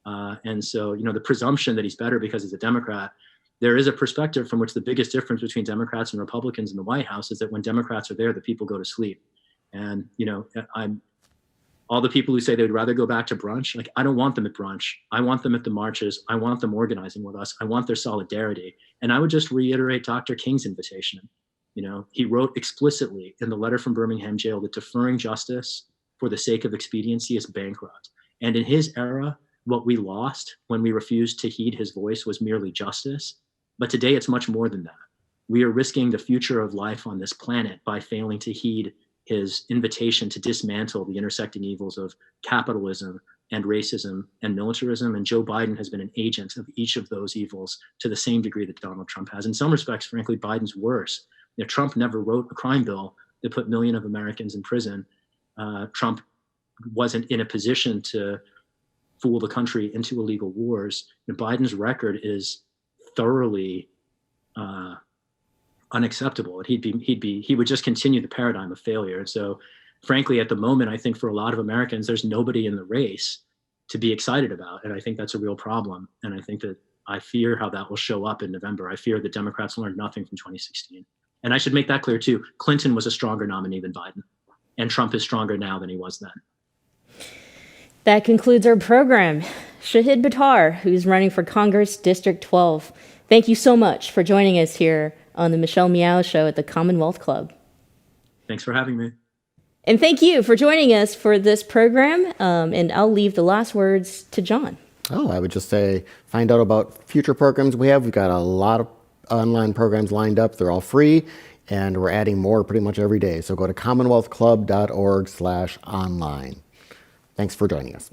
And so, the presumption that he's better because he's a Democrat, there is a perspective from which the biggest difference between Democrats and Republicans in the White House is that when Democrats are there, the people go to sleep. And, all the people who say they would rather go back to brunch, I don't want them at brunch. I want them at the marches. I want them organizing with us. I want their solidarity. And I would just reiterate Dr. King's invitation. He wrote explicitly in the letter from Birmingham jail that deferring justice for the sake of expediency is bankrupt. And in his era, what we lost when we refused to heed his voice was merely justice. But today it's much more than that. We are risking the future of life on this planet by failing to heed his invitation to dismantle the intersecting evils of capitalism and racism and militarism. And Joe Biden has been an agent of each of those evils to the same degree that Donald Trump has. In some respects, frankly, Biden's worse. Trump never wrote a crime bill that put millions of Americans in prison. Trump wasn't in a position to fool the country into illegal wars. Biden's record is thoroughly unacceptable. And he would just continue the paradigm of failure. And so, frankly, at the moment, I think for a lot of Americans, there's nobody in the race to be excited about. And I think that's a real problem. And I think that I fear how that will show up in November. I fear that Democrats learned nothing from 2016. And I should make that clear too. Clinton was a stronger nominee than Biden, and Trump is stronger now than he was then. That concludes our program. Shahid Buttar, who's running for Congress District 12. Thank you so much for joining us here on the Michelle Meow Show at the Commonwealth Club. Thanks for having me. And thank you for joining us for this program. And I'll leave the last words to John. Oh, I would just say, find out about future programs we have. We've got a lot of online programs lined up. They're all free, and we're adding more pretty much every day. So go to commonwealthclub.org/online. Thanks for joining us.